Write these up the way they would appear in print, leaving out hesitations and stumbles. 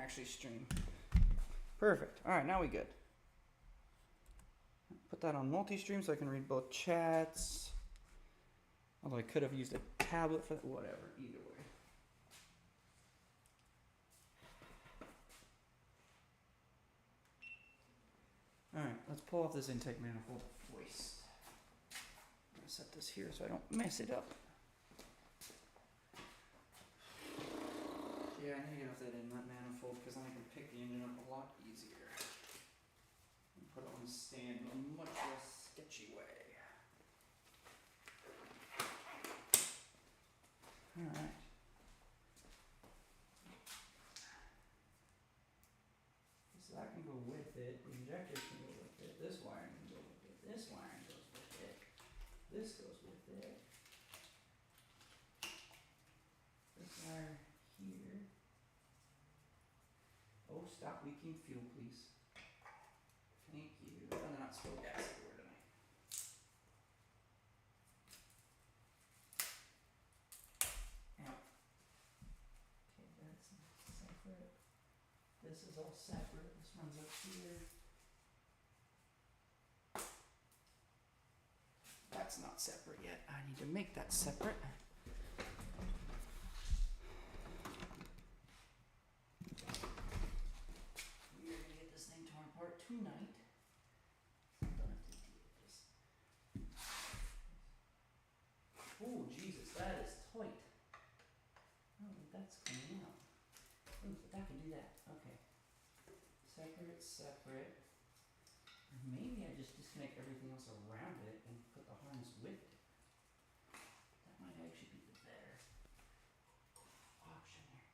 actually stream. Perfect. All right, now we good. Put that on multi-stream so I can read both chats. Although I could have used a tablet for that. Whatever, either way. All right, let's pull off this intake manifold voice. I'm gonna set this here so I don't mess it up. Yeah, I need to get off that inlet manifold because then I can pick the engine up a lot easier. And put it on the stand in a much less sketchy way. Alright. So that can go with it. The injector can go with it. This wiring can go with it. This wiring goes with it. This goes with it. This wire here. Oh, stop leaking fuel, please. Thank you. Oh, they're not spilled gas everywhere tonight. Ow. Okay, that's separate. This is all separate. This one's up here. That's not separate yet. I need to make that separate. We are gonna get this thing torn apart tonight. So I'm gonna have to deal with this. Oh, Jesus, that is tight. Oh, that's coming out. Oh, that can do that. Okay. Separate, separate. Or maybe I just disconnect everything else around it and put the harness with it. That might actually be the better option here.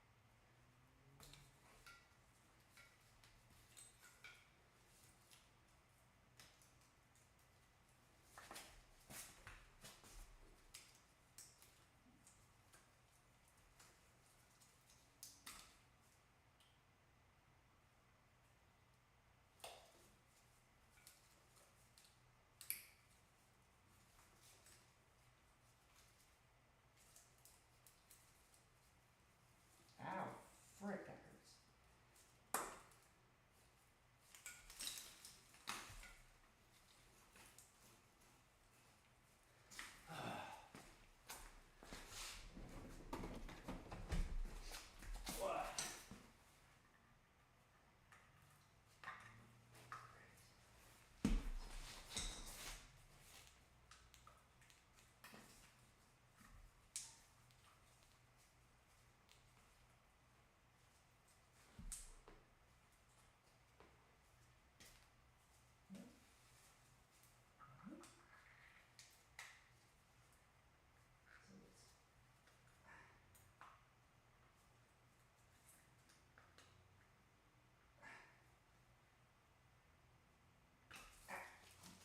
Ow, frick, that hurts. What?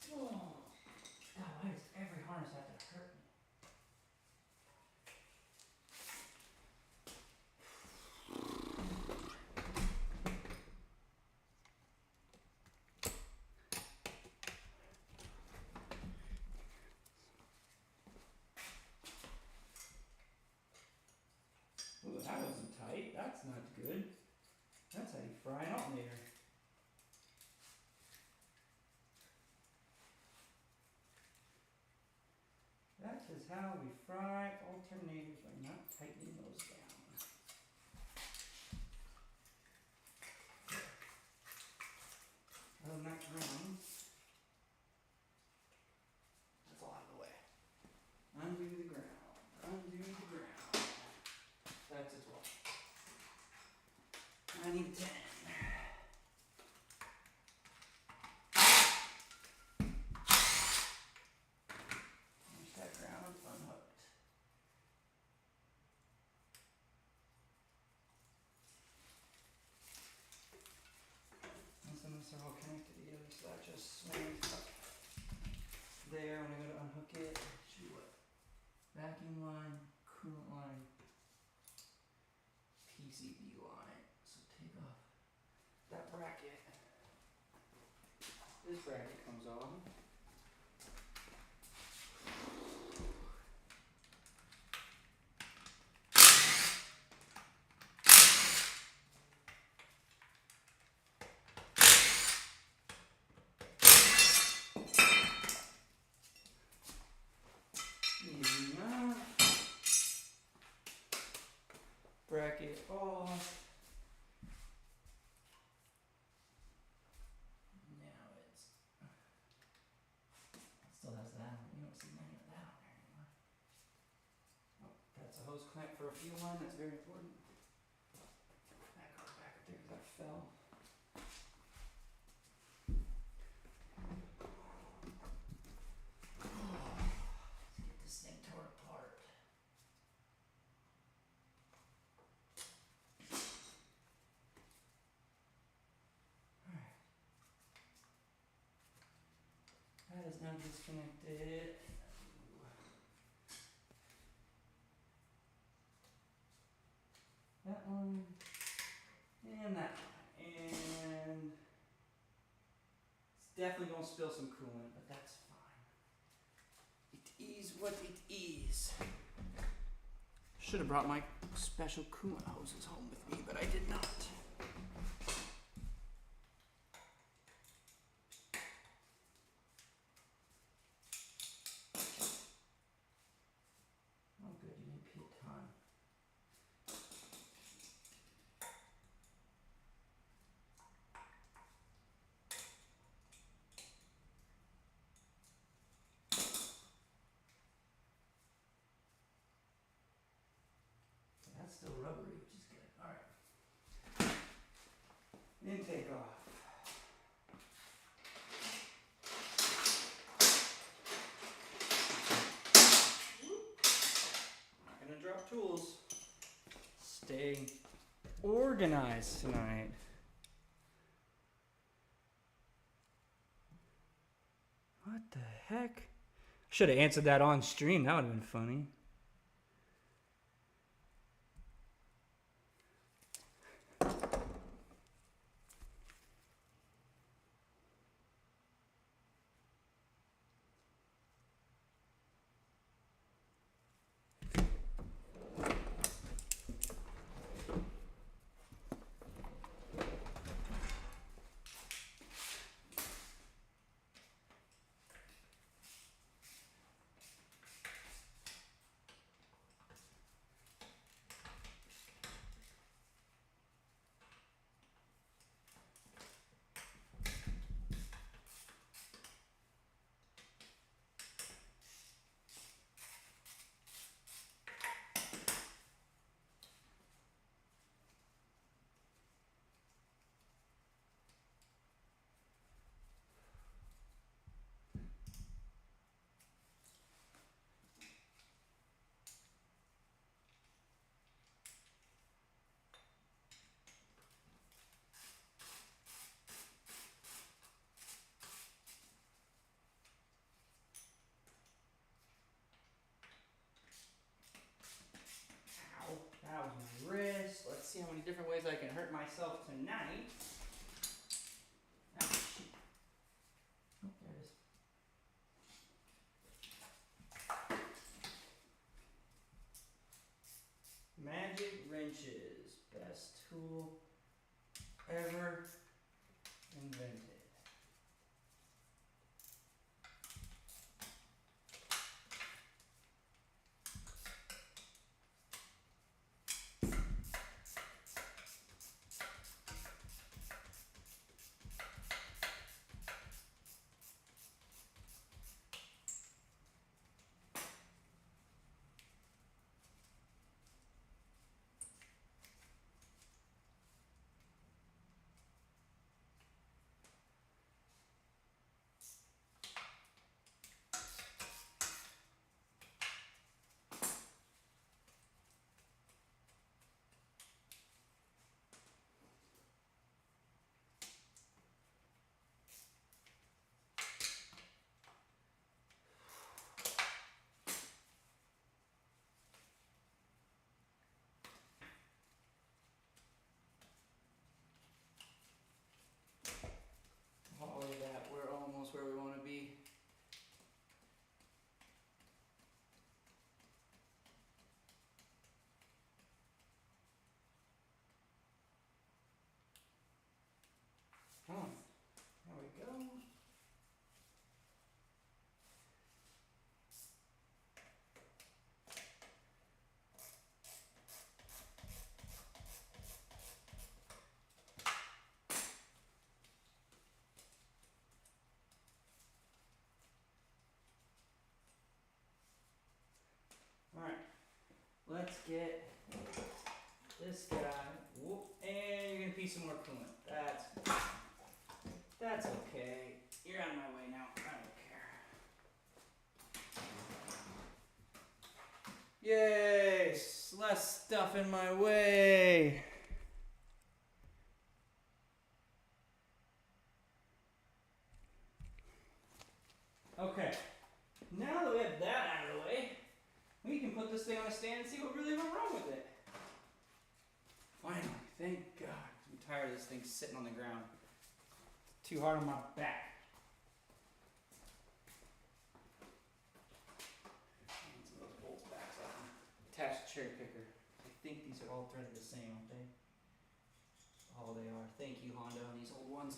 So it's oh. God, why does every harness have to hurt me? Ooh, that wasn't tight. That's not good. That's how you fry an alternator. That is how we fry alternators by not tightening those down. Other than that ground, that's all out of the way. Undo the ground. Undo the ground. That's a 12. I need a 10. There's that ground unhooked. And some of these are all connected together, so that just swings up there when I go to unhook it. Should be what? Vacuum line, coolant line, PCB line. So take off that bracket. This bracket comes off. it off. Now it's it still has that on. You don't see any of that on there anymore. Oh, that's a hose clamp for a fuel line. That's very important. That goes back up there because that fell. Let's get this thing torn apart. Alright. That is now disconnected. That one. And that one. And it's definitely gonna spill some coolant, but that's fine. It is what it is. Should have brought my special coolant hoses home with me, but I did not. Oh good, you didn't pee a ton. That's still rubbery, which is good. Alright. Intake off. Not gonna drop tools. Stay organized tonight. What the heck? Should have answered that on stream. That would have been funny. Ow, that was my wrist. Let's see how many different ways I can hurt myself tonight. Ah, shoot. Oh, there it is. Magic wrenches, best tool ever invented. this guy. Whoop, and you're gonna pee some more coolant. That's okay. You're out of my way now. I don't care. Yay! Less stuff in my way. Okay. Now that we have that out of the way, we can put this thing on a stand and see what really went wrong with it. Finally, thank God. I'm tired of this thing sitting on the ground. It's too hard on my back. Get some of those bolts back so I can attach the cherry picker. I think these are all threaded the same, aren't they? Oh, they are. Thank you, Honda, on these old ones.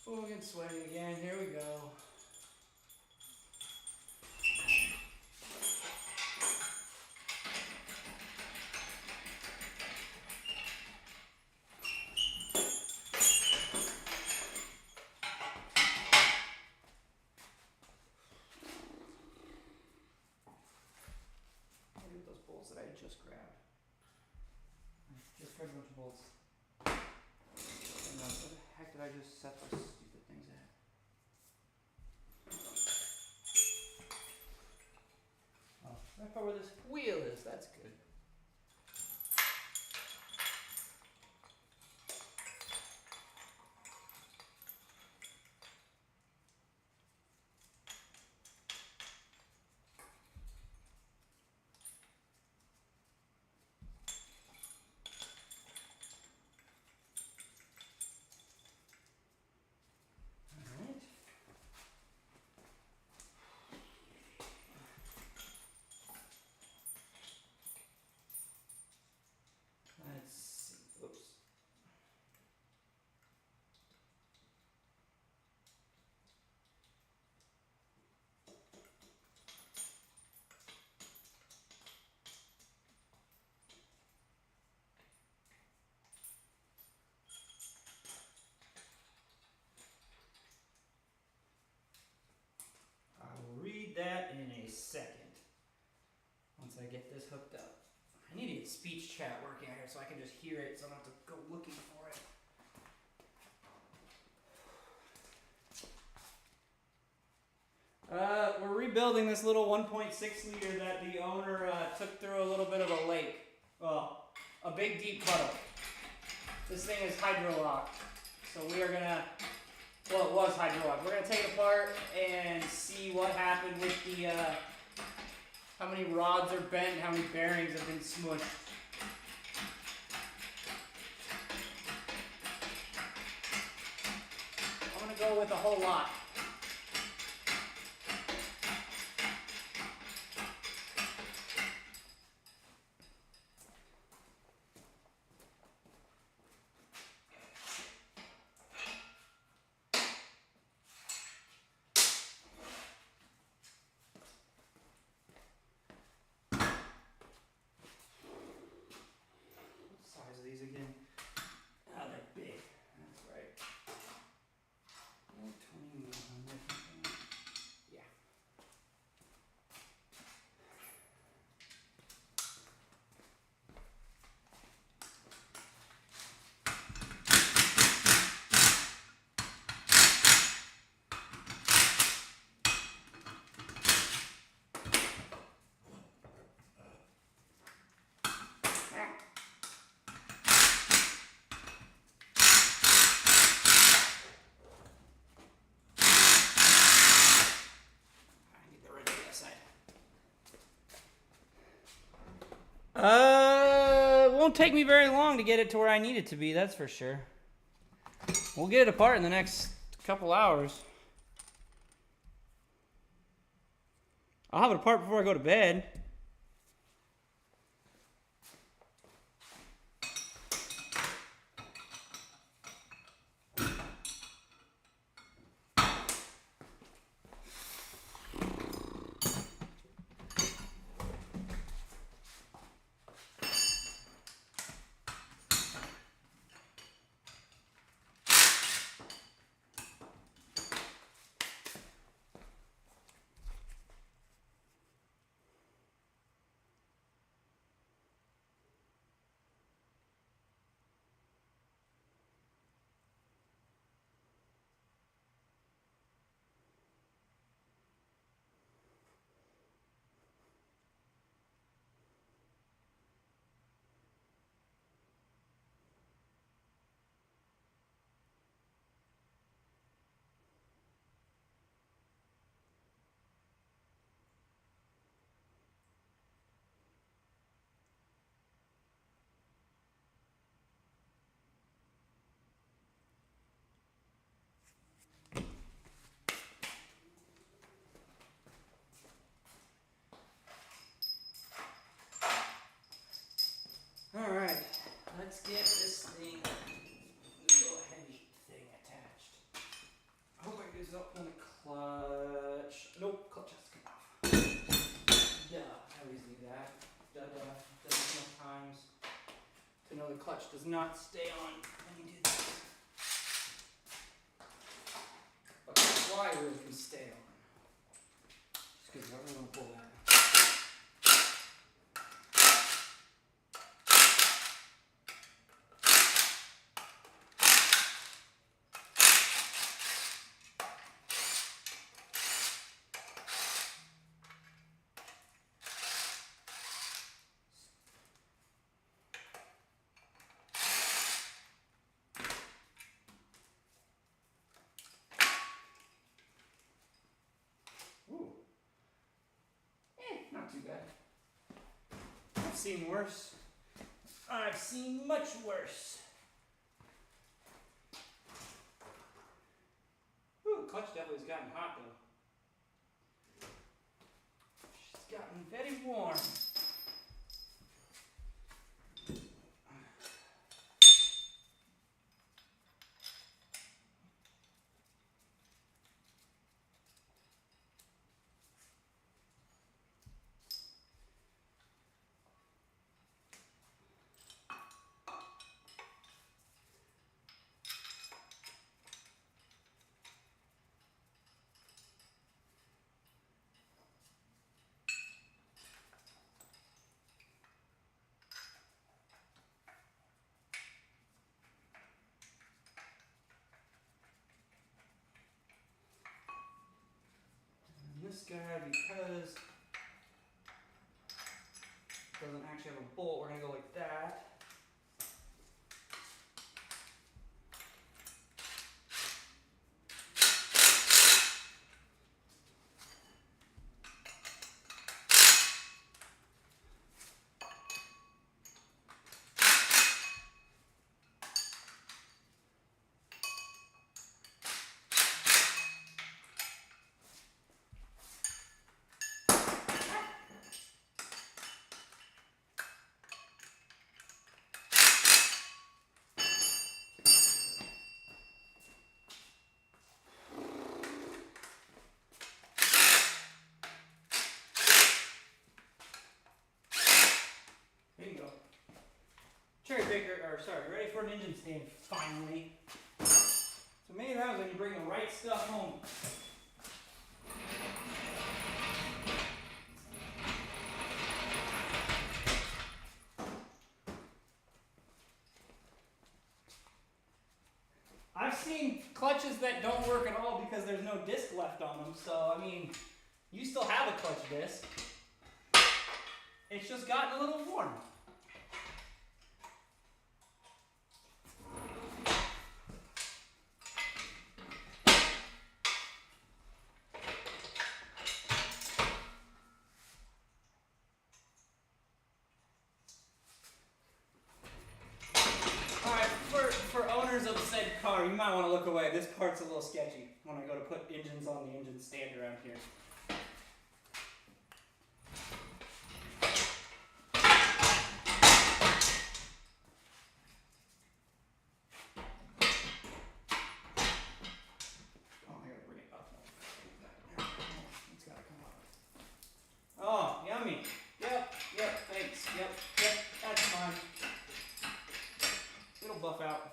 Oh, I'm getting sweaty again. Here we go. Look at those bolts that I just grabbed. I just grabbed a bunch of bolts. And where the heck did I just set those stupid things at? Oh, right about where this wheel is. That's good. Alright. Let's see. Oops. I will read that in a second. Once I get this hooked up. I need to get speech chat working out here so I can just hear it so I don't have to go looking for it. We're rebuilding this little 1.6 liter that the owner took through a little bit of a lake. Well, a big deep puddle. This thing is hydro-locked. So we are gonna, well, it was hydro-locked. We're gonna take it apart and see what happened with the, how many rods are bent, how many bearings have been smushed. I'm gonna go with a whole lot. Size of these again? Oh, they're big. That's right. 121. It won't take me very long to get it to where I need it to be, that's for sure. We'll get it apart in the next couple hours. I'll have it apart before I go to bed. Alright, let's get this thing, little heavy thing attached. I hope I use up on the clutch. Nope, clutch has to come off. Yeah, I always do that. Done enough times to know the clutch does not stay on when you do this. But the flywheel can stay on. Just because I really want to pull that. Not too bad. I've seen worse. I've seen much worse. Ooh, the clutch definitely has gotten hot though. She's gotten very warm. This guy, because it doesn't actually have a bolt, we're going to go like that. Cherry picker, or sorry, ready for an engine stand, finally. So many times when you bring the right stuff home. I've seen clutches that don't work at all because there's no disc left on them, so I mean, you still have a clutch disc. It's just gotten a little worn. sorry, you might want to look away. This part's a little sketchy when I go to put engines on the engine stand around here. Oh, I gotta bring it up. It's gotta come up. Oh, yummy. Yep, thanks. Yep, that's fine. It'll buff out.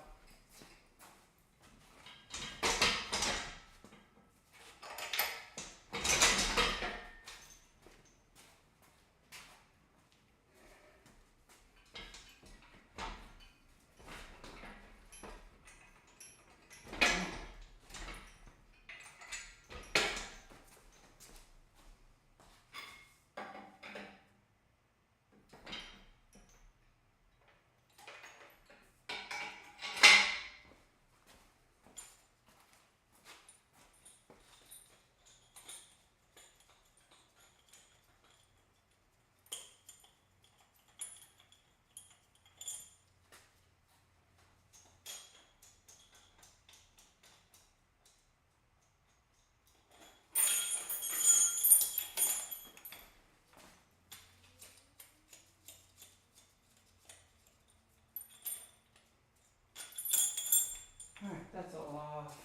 Alright, that's all off.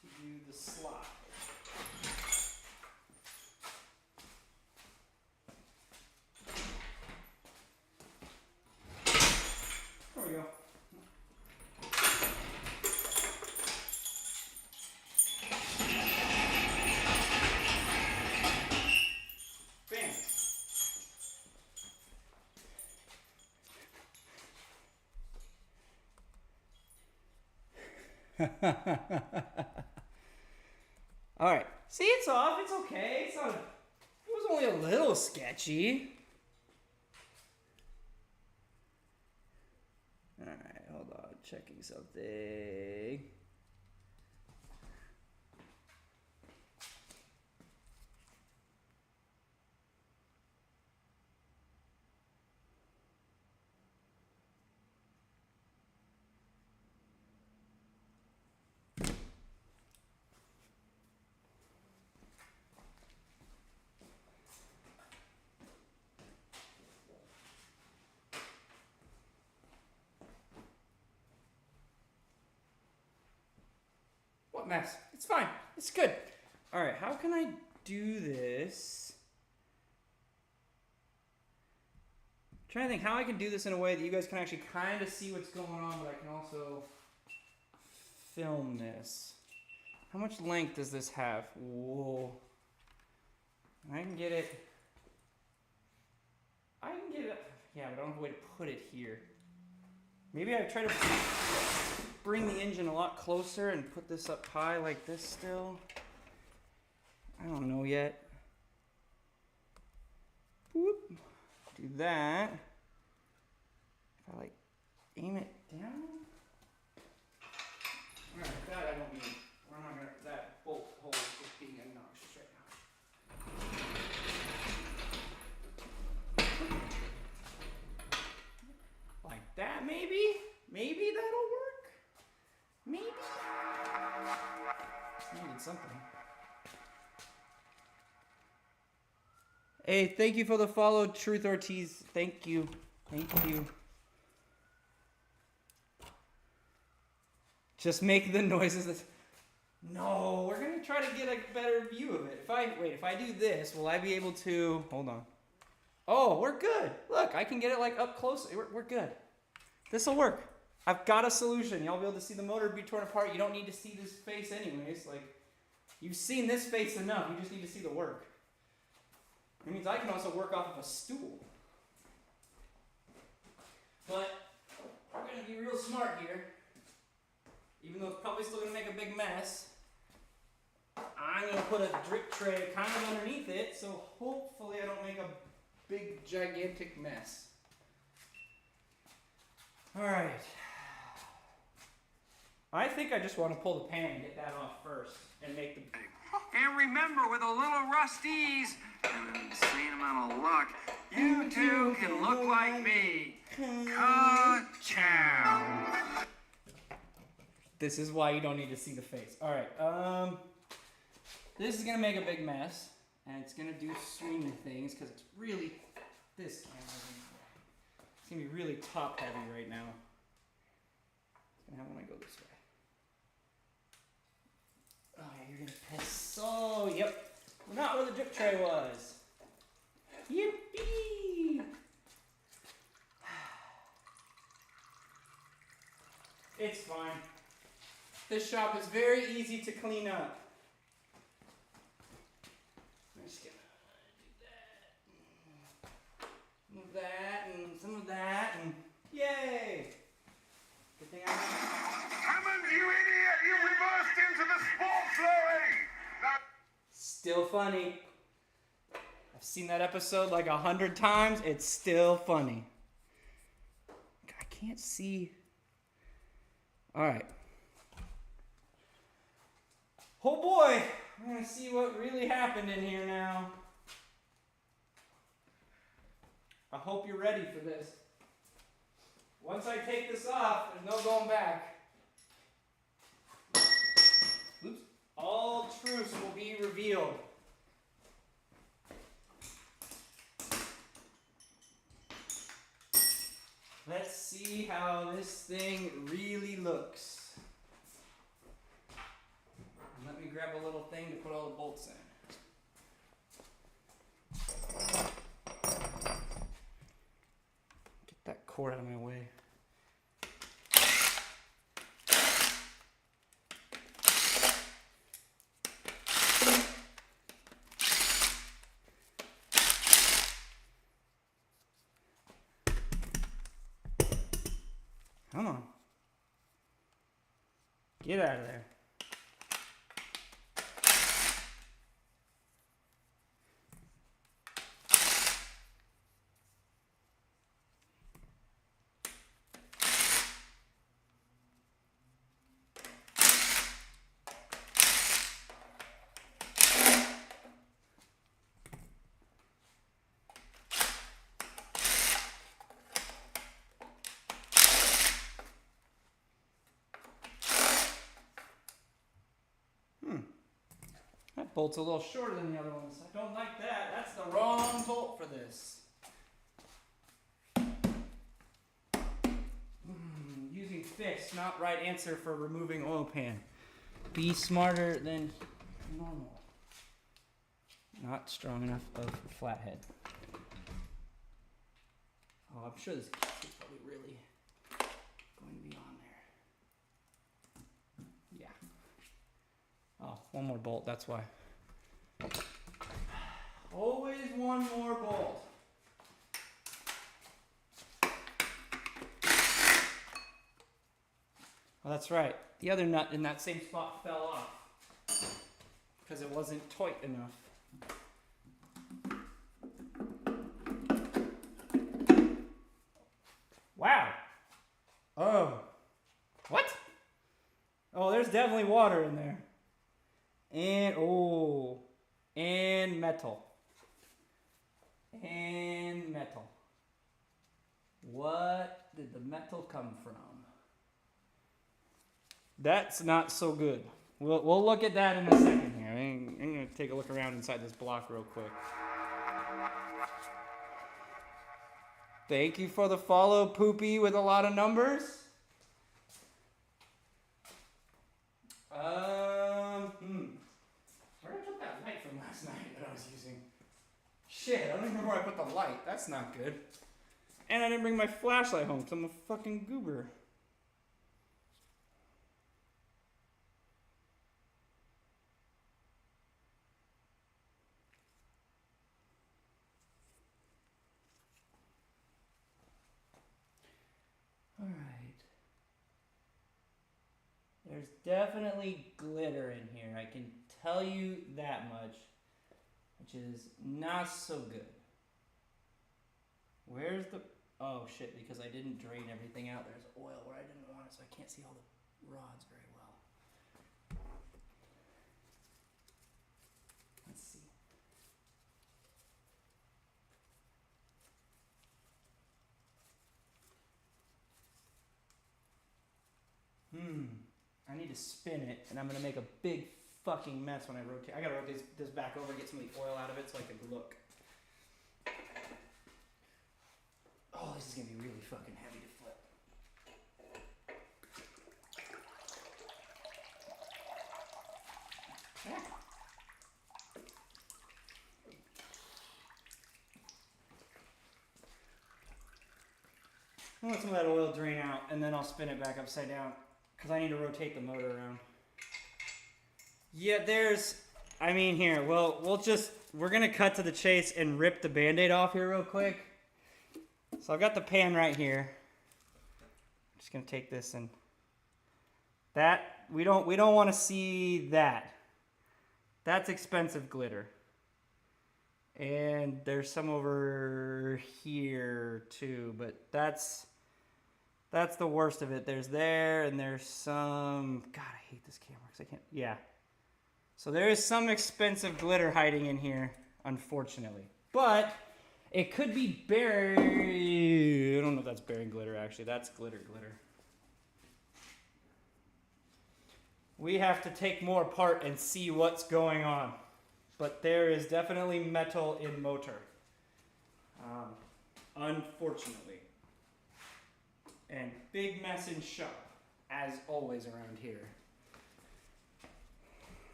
To do the slide. There we go. Alright. See, it's off. It's okay. It's not. It was only a little sketchy. Alright, hold on. Checking something. What mess? It's fine. It's good. Alright, how can I do this? I'm trying to think how I can do this in a way that you guys can actually kind of see what's going on, but I can also film this. How much length does this have? Whoa. I can get it. Yeah, but I don't have a way to put it here. Maybe I try to bring the engine a lot closer and put this up high like this still. I don't know yet. Whoop. Do that. If I like aim it down. Alright, that I don't need. We're not gonna, that bolt hole is just being obnoxious right now. Like that maybe? Maybe that'll work? Maybe? Needed something. Hey, thank you for the follow, Truth Ortiz. Thank you. Thank you. Just make the noises that... No, we're gonna try to get a better view of it. If I do this, will I be able to... Hold on. Oh, we're good. Look, I can get it like up close. We're good. This'll work. I've got a solution. Y'all be able to see the motor be torn apart. You don't need to see this face anyways. Like, you've seen this face enough. You just need to see the work. It means I can also work off of a stool. But we're going to be real smart here. Even though it's probably still going to make a big mess. I'm going to put a drip tray kind of underneath it, so hopefully I don't make a big, gigantic mess. Alright. I think I just want to pull the pan and get that off first and make the... And remember, with a little Rusty's and an insane amount of luck, you too can look like me. Ka-chow. This is why you don't need to see the face. All right. This is gonna make a big mess, and it's gonna do swinging things because it's really this camera. It's gonna be really top heavy right now. It's gonna happen when I go this way. Oh yeah, you're gonna piss. Oh, yep. Not where the drip tray was. Yippee! It's fine. This shop is very easy to clean up. I'm just gonna do that. Move that and some of that and yay! Good thing I'm Hammond, you idiot! You reversed into the sports lorry! Now, still funny. I've seen that episode like 100 times. It's still funny. I can't see. All right. Oh boy, I'm gonna see what really happened in here now. I hope you're ready for this. Once I take this off, there's no going back. Oops. All truths will be revealed. Let's see how this thing really looks. Let me grab a little thing to put all the bolts in. Get that cord out of my way. Come on. Get out of there. That bolt's a little shorter than the other ones. I don't like that. That's the wrong bolt for this. Using fist, not right answer for removing oil pan. Be smarter than normal. Not strong enough of a flathead. Oh, I'm sure this is probably really going to be on there. Yeah. Oh, one more bolt, that's why. Always one more bolt. Oh, that's right. The other nut in that same spot fell off because it wasn't tight enough. Wow. Oh. What? Oh, there's definitely water in there. And metal. And metal. What did the metal come from? That's not so good. We'll look at that in a second here. I'm going to take a look around inside this block real quick. Thank you for the follow, Poopy, with a lot of numbers. Where did I put that light from last night that I was using? Shit, I don't even remember where I put the light. That's not good. And I didn't bring my flashlight home because I'm a fucking goober. Alright. There's definitely glitter in here. I can tell you that much. Which is not so good. Where's the... Oh shit, because I didn't drain everything out. There's oil where I didn't want it, so I can't see all the rods very well. Let's see. to spin it, and I'm gonna make a big fucking mess when I rotate. I gotta rotate this back over and get some of the oil out of it so I can look. Oh, this is gonna be really fucking heavy to flip. Yeah. I'll let some of that oil drain out, and then I'll spin it back upside down, because I need to rotate the motor around. Yeah, here, well, we're going to cut to the chase and rip the Band-Aid off here real quick. So I've got the pan right here. I'm just going to take this and we don't want to see that. That's expensive glitter. And there's some over here too, but that's the worst of it. There's and there's some, God, I hate this camera because I can't, yeah. So there is some expensive glitter hiding in here, unfortunately. But it could be I don't know if that's bearing glitter actually, that's glitter. We have to take more apart and see what's going on. But there is definitely metal in motor. Unfortunately. And big mess in shop, as always around here.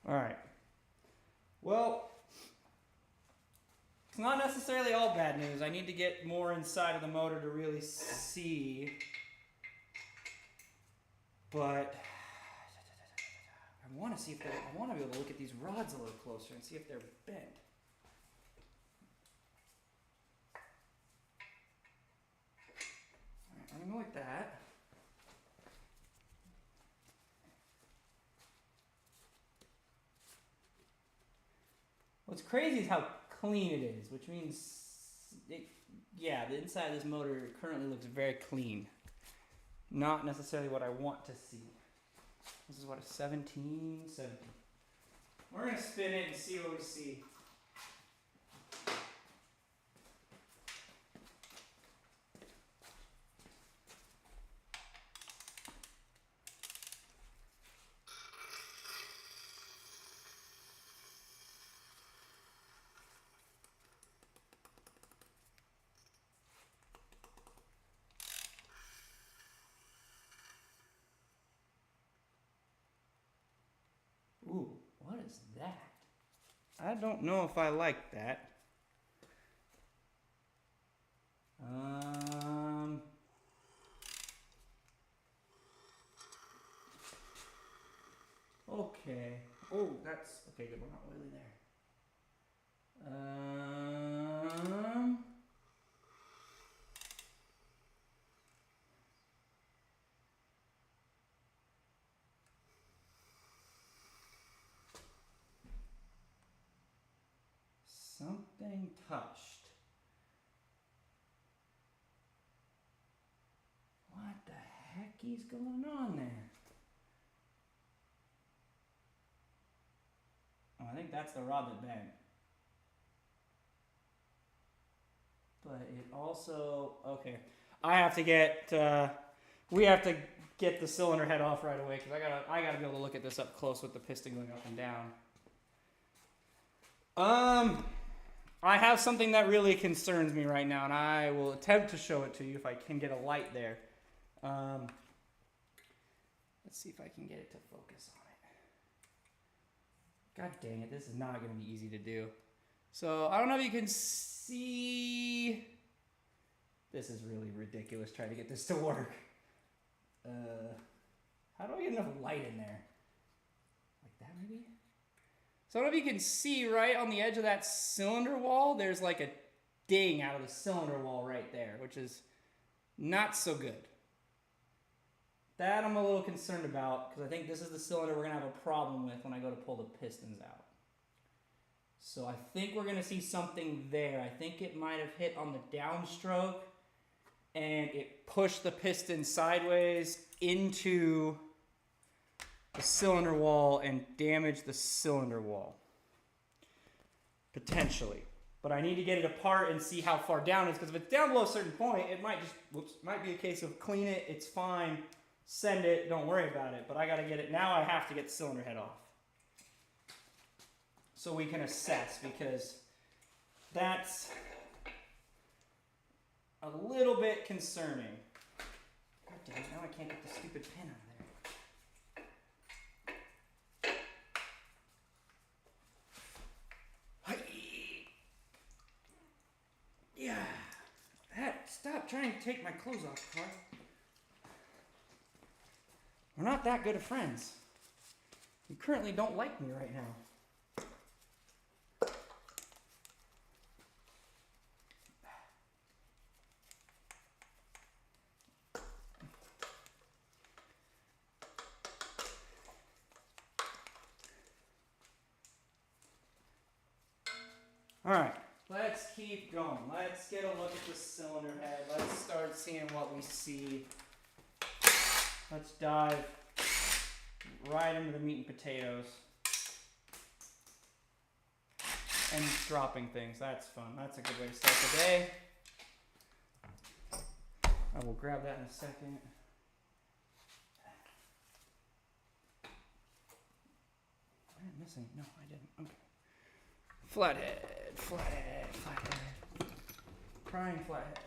All right. Well, it's not necessarily all bad news. I need to get more inside of the motor to really see. But I want to see if I want to be able to look at these rods a little closer and see if they're bent. All right, I'm gonna go like that. What's crazy is how clean it is, which means, the inside of this motor currently looks very clean. Not necessarily what I want to see. This is what, a 17? We're going to spin it and see what we see. Ooh, what is that? I don't know if I like that. Okay. Oh, that's okay. Good. We're not really there. Something touched. What the heck is going on there? Oh, I think that's the rod that bent. But it also, okay. I have to get, we have to get the cylinder head off right away because I gotta be able to look at this up close with the piston going up and down. I have something that really concerns me right now, and I will attempt to show it to you if I can get a light there. Let's see if I can get it to focus on it. God dang it, this is not going to be easy to do. So, I don't know if you can see... This is really ridiculous trying to get this to work. How do I get enough light in there? Like that maybe? So I don't know if you can see right on the edge of that cylinder wall, there's like a ding out of the cylinder wall right there, which is not so good. That I'm a little concerned about because I think this is the cylinder we're going to have a problem with when I go to pull the pistons out. So I think we're gonna see something there. I think it might have hit on the downstroke and it pushed the piston sideways into the cylinder wall and damaged the cylinder wall. Potentially. But I need to get it apart and see how far down it is, because if it's down below a certain point, it might just, might be a case of clean it, it's fine, send it, don't worry about it. But I gotta get it, now I have to get the cylinder head off. So we can assess, because that's a little bit concerning. God damn it, now I can't get the stupid pin out of there. Yeah. Stop trying to take my clothes off, Clark. We're not that good of friends. You currently don't like me right now. All right. Let's keep going. Let's get a look at the cylinder head. Let's start seeing what we see. Let's dive right into the meat and potatoes. And dropping things. That's fun. That's a good way to start the day. I will grab that in a second. Am I missing? No, I didn't. Okay. Flathead, flathead, flathead. Crying flathead.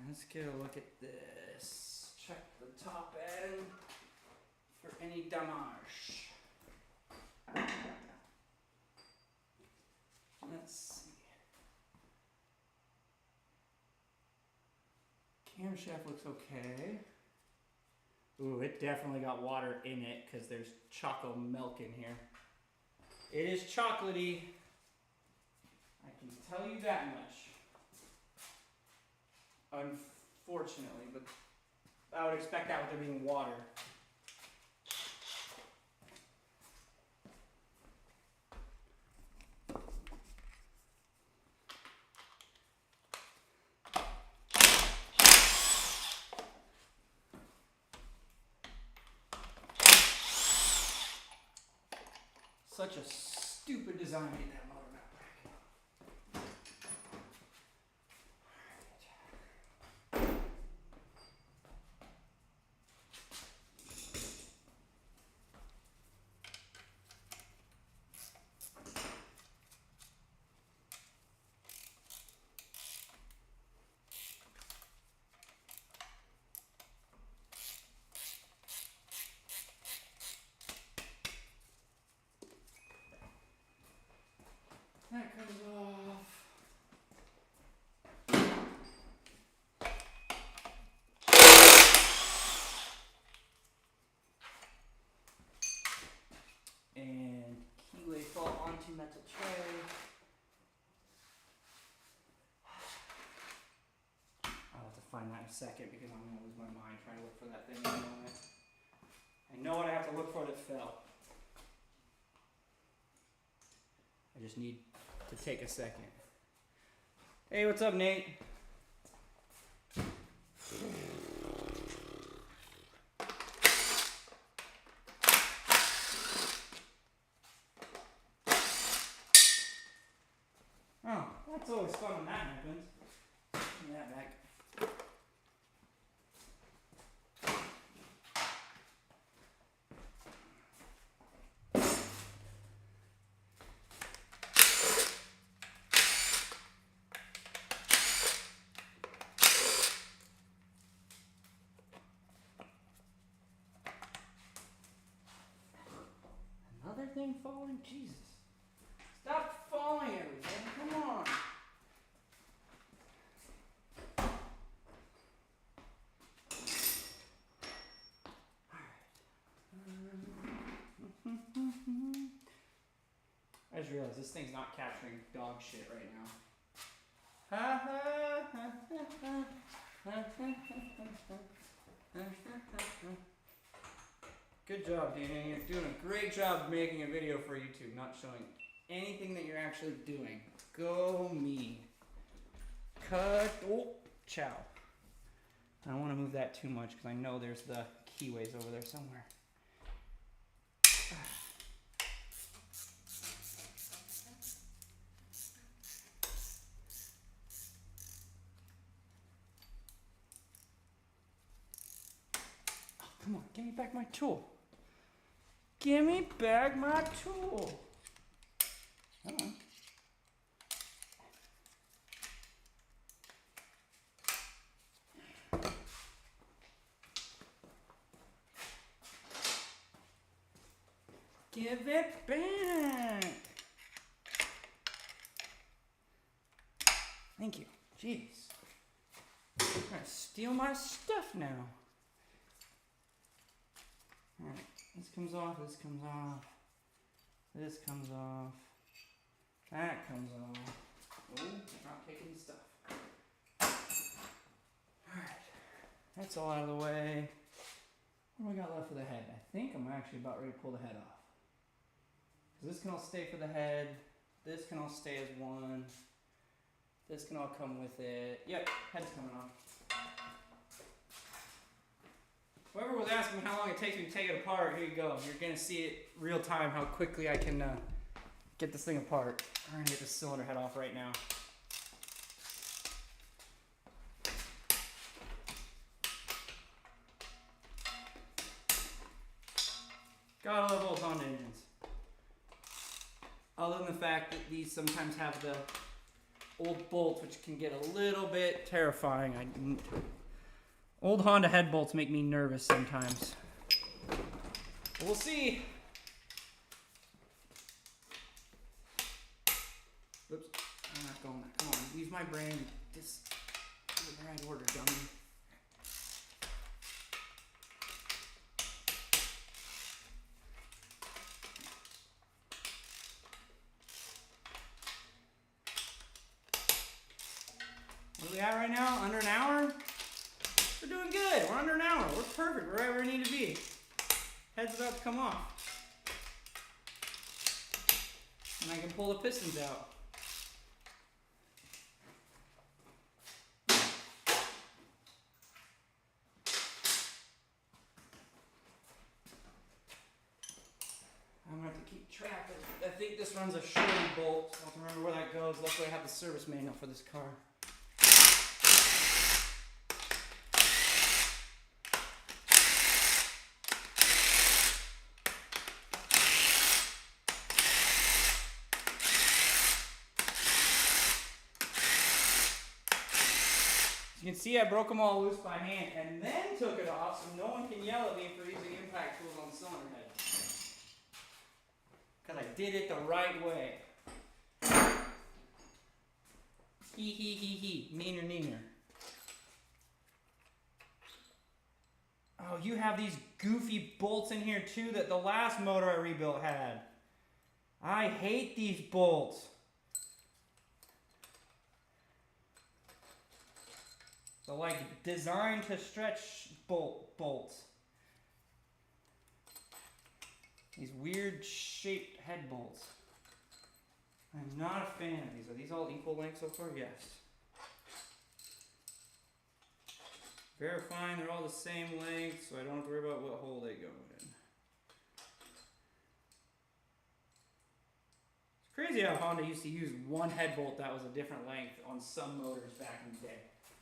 Let's get a look at this. Check the top end for any damage. Let's see. Camshaft looks okay. Ooh, it definitely got water in it because there's chocolate milk in here. It is chocolatey. I can tell you that much. Unfortunately, but I would expect that with there being water. Such a stupid design to get that motor mount back. That comes off. And keyway fall onto metal tray. I'll have to find that in a second because I'm going to lose my mind trying to look for that thing in a moment. I know what I have to look for that fell. I just need to take a second. Hey, what's up, Nate? Oh, that's always fun when that happens. Give me that back. Another thing falling? Jesus. Stop falling everything. Come on. I just realized this thing's not capturing dog shit right now. Ha ha ha ha ha ha. Good job, Dana. You're doing a great job making a video for YouTube, not showing anything that you're actually doing. Go me. Cut. Oh, chow. I don't want to move that too much because I know there's the keyways over there somewhere. Oh, come on, give me back my tool. Give me back my tool. Come on. Give it back. Thank you. Jeez. You're trying to steal my stuff now. Alright, this comes off, this comes off. This comes off. That comes off. Oh, not taking the stuff. Alright, that's all out of the way. What do we got left for the head? I think I'm actually about ready to pull the head off. So this can all stay for the head. This can all stay as one. This can all come with it. Yep, head's coming off. Whoever was asking how long it takes me to take it apart, here you go. You're gonna see it real time how quickly I can get this thing apart. I'm gonna get this cylinder head off right now. Gotta love old Honda engines. Other than the fact that these sometimes have the old bolts, which can get a little bit terrifying. Old Honda head bolts make me nervous sometimes. But we'll see. Oops, I'm not going there. Come on, use my brain. Just do the right order, dummy. What are we at right now? Under an hour? We're doing good. We're under an hour. We're perfect. We're right where we need to be. Head's about to come off. And I can pull the pistons out. I'm going to have to keep track of it. I think this runs a shorty bolt. I have to remember where that goes. Luckily I have the service manual for this car. You can see I broke them all loose by hand and then took it off so no one can yell at me for using impact tools on the cylinder head. Because I did it the right way. Hee hee hee hee. Neener neener. Oh, you have these goofy bolts in here too that the last motor I rebuilt had. I hate these bolts. They're like designed to stretch bolts. These weird shaped head bolts. I'm not a fan of these. Are these all equal length so far? Yes. Verifying they're all the same length so I don't have to worry about what hole they go in. It's crazy how Honda used to use one head bolt that was a different length on some motors back in the day.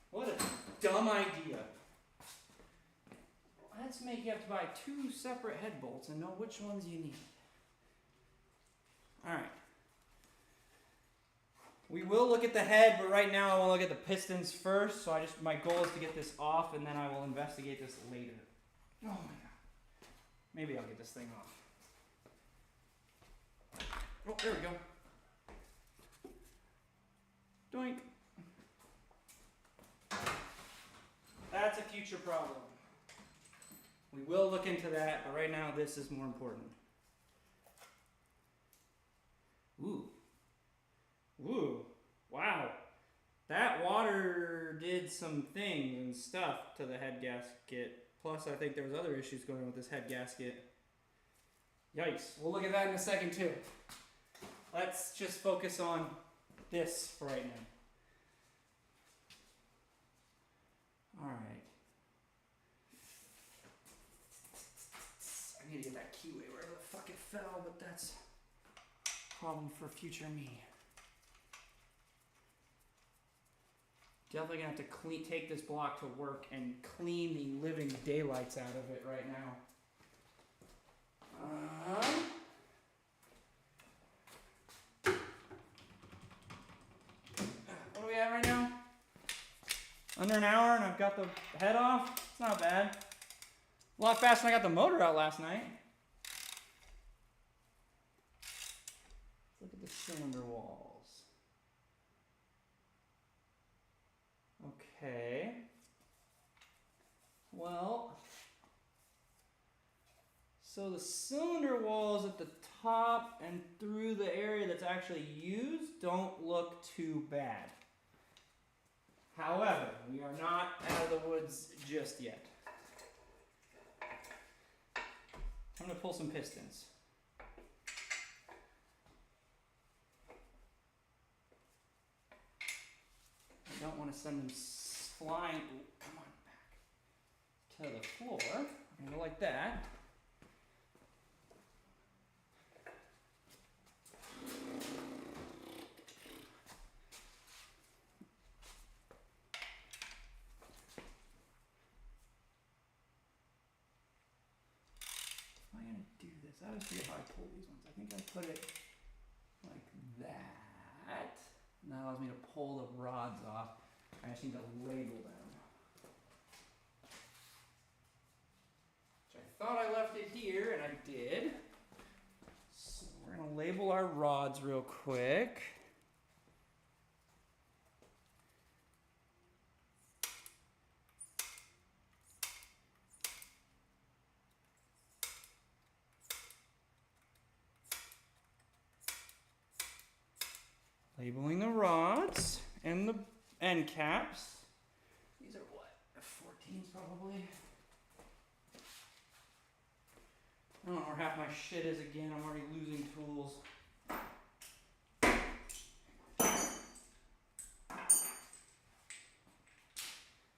What a dumb idea. Let's make you have to buy 2 separate head bolts and know which ones you need. Alright. We will look at the head, but right now I want to look at the pistons first. So my goal is to get this off and then I will investigate this later. Oh my god. Maybe I'll get this thing off. Oh, there we go. Doink. That's a future problem. We will look into that, but right now this is more important. Ooh, some things and stuff to the head gasket. Plus, I think there was other issues going with this head gasket. Yikes. We'll look at that in a second too. Let's just focus on this for right now. Alright. I need to get that keyway wherever the fuck it fell, but that's a problem for future me. Definitely gonna have to take this block to work and clean the living daylights out of it right now. What are we at right now? Under an hour and I've got the head off? It's not bad. A lot faster than I got the motor out last night. Let's look at the cylinder walls. Okay. Well, so the cylinder walls at the top and through the area that's actually used don't look too bad. However, we are not out of the woods just yet. I'm going to pull some pistons. I don't want to send them flying. Ooh, come on, back to the floor. I'm going to go like that. I always forget how I pull these ones. I think I put it like that. And that allows me to pull the rods off. I just need to label them. Which I thought I left it here, and I did. So we're going to label our rods real quick. Labeling the rods and the end caps. These are what? F14s probably. I don't know where half my shit is again. I'm already losing tools.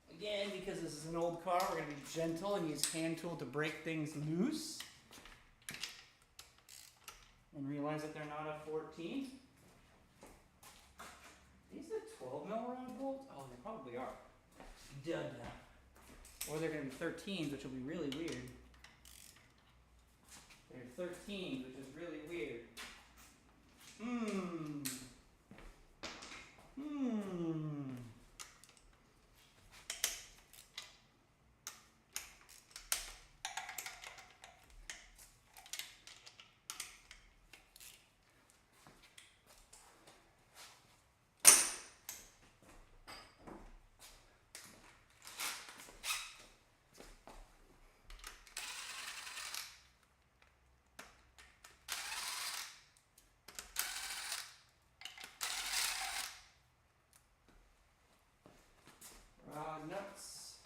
Again, because this is an old car, we're going to be gentle and use hand tool to break things loose. And realize that they're not a 14. These are 12 mil round bolts? Oh, they probably are. Duh. Or they're going to be 13s, which will be really weird. They're 13s, which is really weird. Nuts.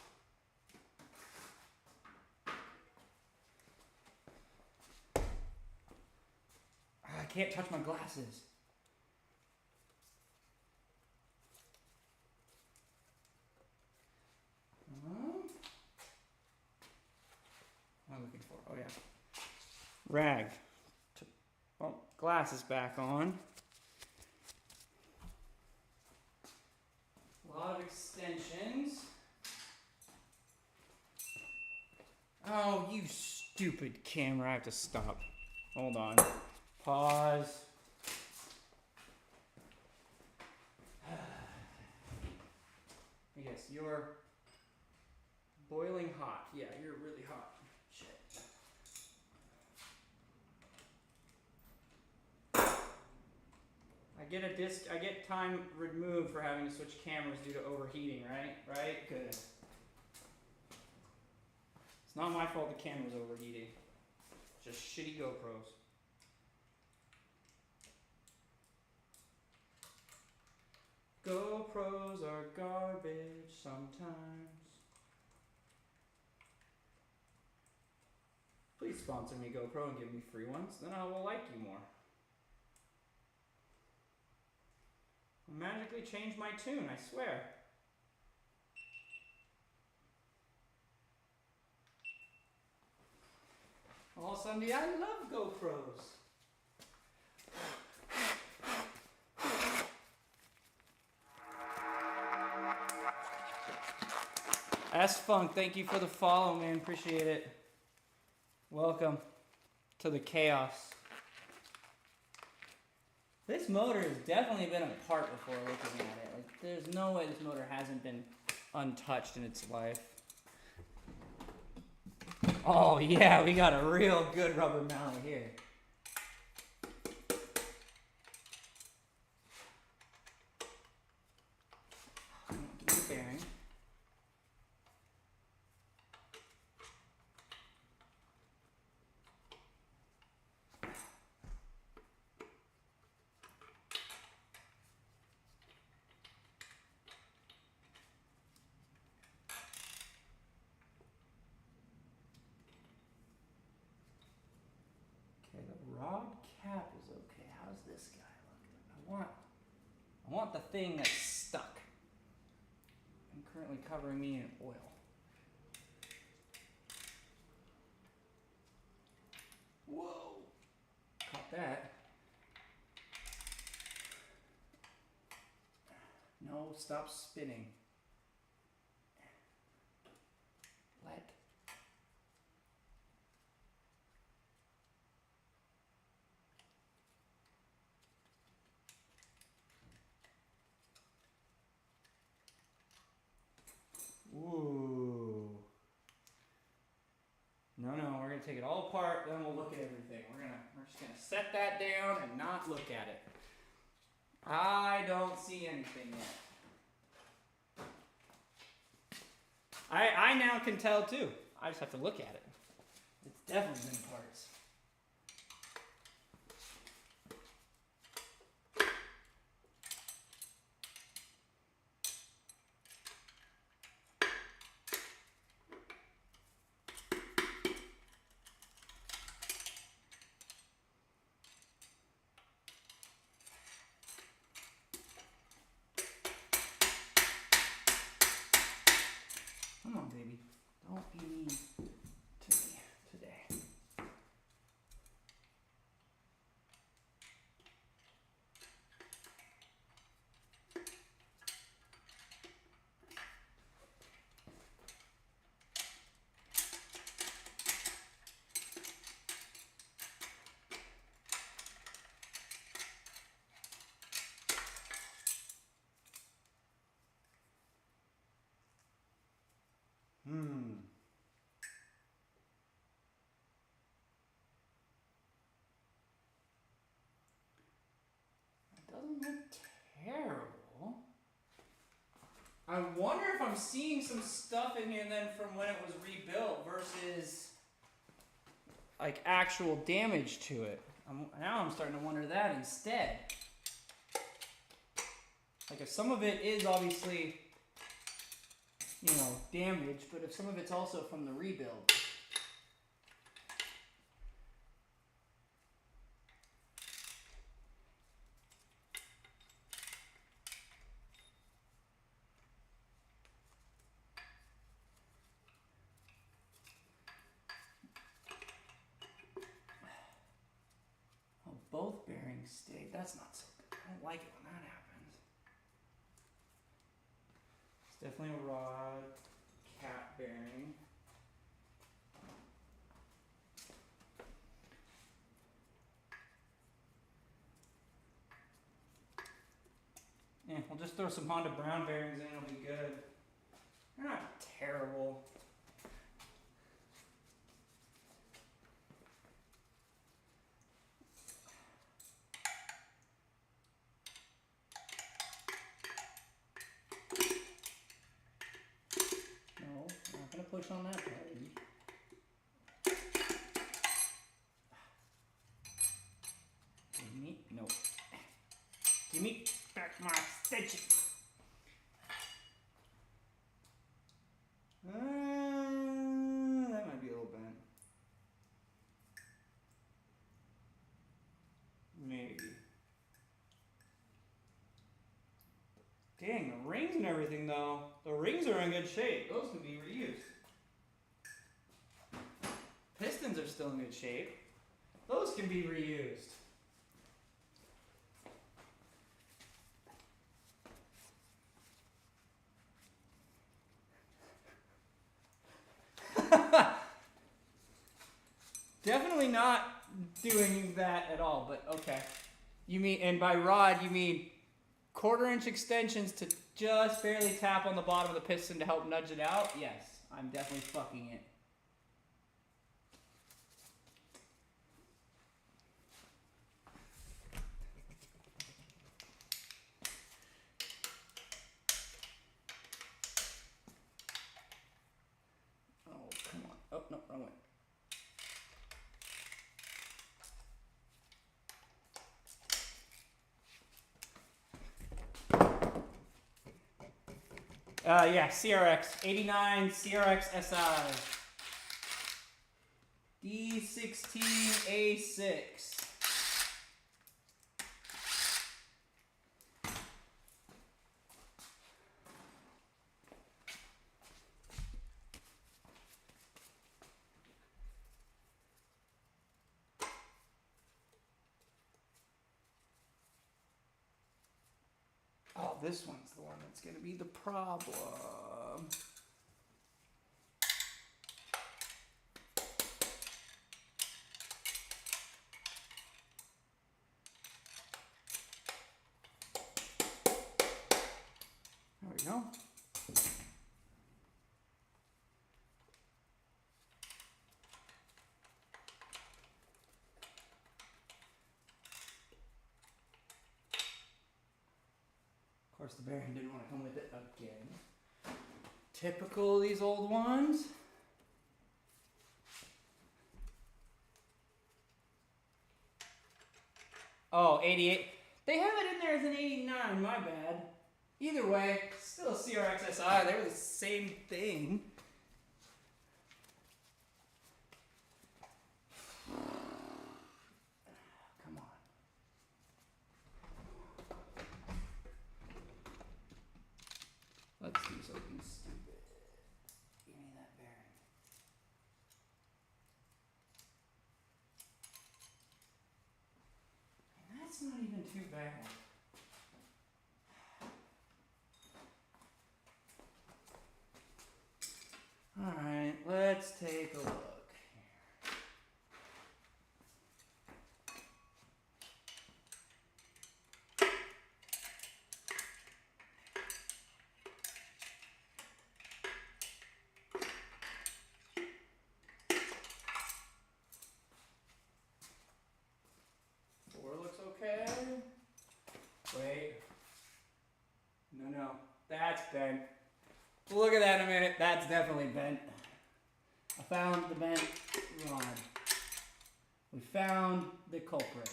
I can't touch my glasses. What am I looking for? Oh yeah. Rag. Oh, glasses back on. A lot of extensions. Oh, you stupid camera. I have to stop. Hold on. Pause. Yes, you're boiling hot. Yeah, you're really hot. Shit. I get time removed for having to switch cameras due to overheating, right? Right? Good. It's not my fault the camera's overheating. It's just shitty GoPros. GoPros are garbage sometimes. Please sponsor me, GoPro, and give me free ones, then I will like you more. I'll magically change my tune, I swear. All of a sudden, I love GoPros. S Funk, thank you for the follow, man. Appreciate it. Welcome to the chaos. This motor has definitely been apart before looking at it. Like, there's no way this motor hasn't been untouched in its life. Oh yeah, we got a real good rubber mallet here. Give me the bearing. Okay, the rod cap is okay. How's this guy looking? I want the thing that's stuck and currently covering me in oil. Whoa! Caught that. No, stop spinning. Let. Ooh. No, we're gonna take it all apart, then we'll look at everything. We're just gonna set that down and not look at it. I don't see anything yet. I now can tell too. I just have to look at it. It's definitely been parts. Come on, baby. Don't be mean to me today. It doesn't look terrible. I wonder if I'm seeing some stuff in here then from when it was rebuilt versus like actual damage to it. Now I'm starting to wonder that instead. Like if some of it is obviously, you know, damaged, but if some of it's also from the rebuild. Oh, both bearings stayed. That's not so good. I don't like it when that happens. It's definitely a rod cap bearing. Yeah, we'll just throw some Honda Brown bearings in, it'll be good. They're not terrible. No, I'm not gonna push on that button. Give me, no. Give me back my extension. Dang, the rings and everything though. The rings are in good shape. Those can be reused. Pistons are still in good shape. Those can be reused. Definitely not doing that at all, but okay. You mean, and by rod, you mean 1/4 inch extensions to just barely tap on the bottom of the piston to help nudge it out? Yes, I'm definitely fucking it. Oh, come on. Oh, no, wrong way. Yeah, CRX 89 CRX SI D16A6. Oh, this one's the one that's going to be the problem. There we go. Of course, the bearing didn't want to come with it again. Typical of these old ones. Oh, 88. They have it in there as an 89, my bad. Either way, still a CRX SI. They were the same thing. Come on. Let's do something stupid. Give me that bearing. And that's not even too bad. Alright, let's take a look. Okay. Wait. No. That's bent. We'll look at that in a minute. That's definitely bent. I found the bent rod. We found the culprit.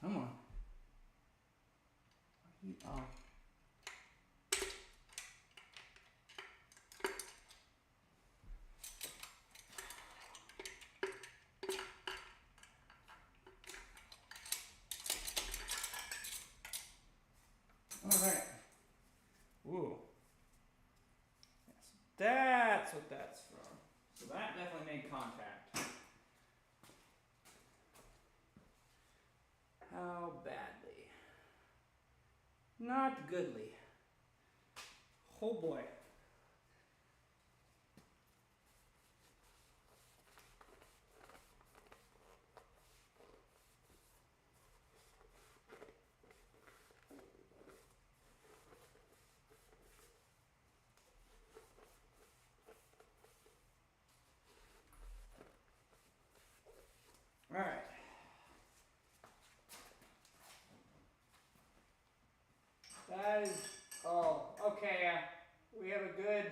Come on. Oh. Alright. Ooh. Yes, that's what that's from. So that definitely made contact. How badly? Not goodly. Oh boy. All right. That is, oh, okay, we have a good,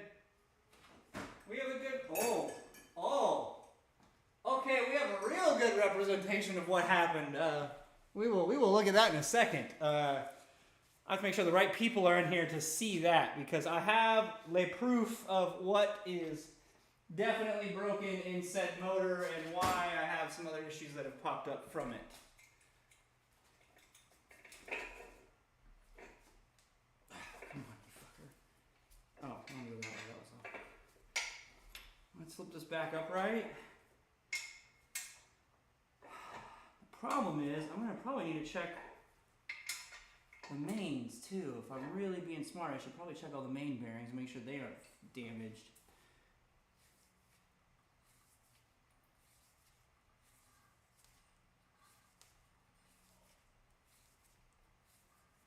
okay, we have a real good representation of what happened. We will look at that in a second. I have to make sure the right people are in here to see that, because I have le proof of what is definitely broken in said motor and why I have some other issues that have popped up from it. Come on, you fucker. Oh, I don't know that was off. Let's flip this back upright. The problem is, I'm going to probably need to check the mains too. If I'm really being smart, I should probably check all the main bearings and make sure they aren't damaged.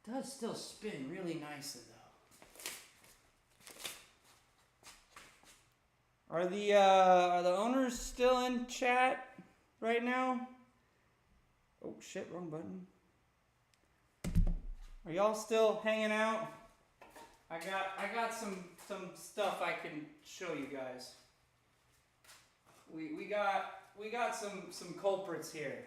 It does still spin really nicely though. Are the owners still in chat right now? Oh shit, wrong button. Are y'all still hanging out? I got some stuff I can show you guys. We got some culprits here.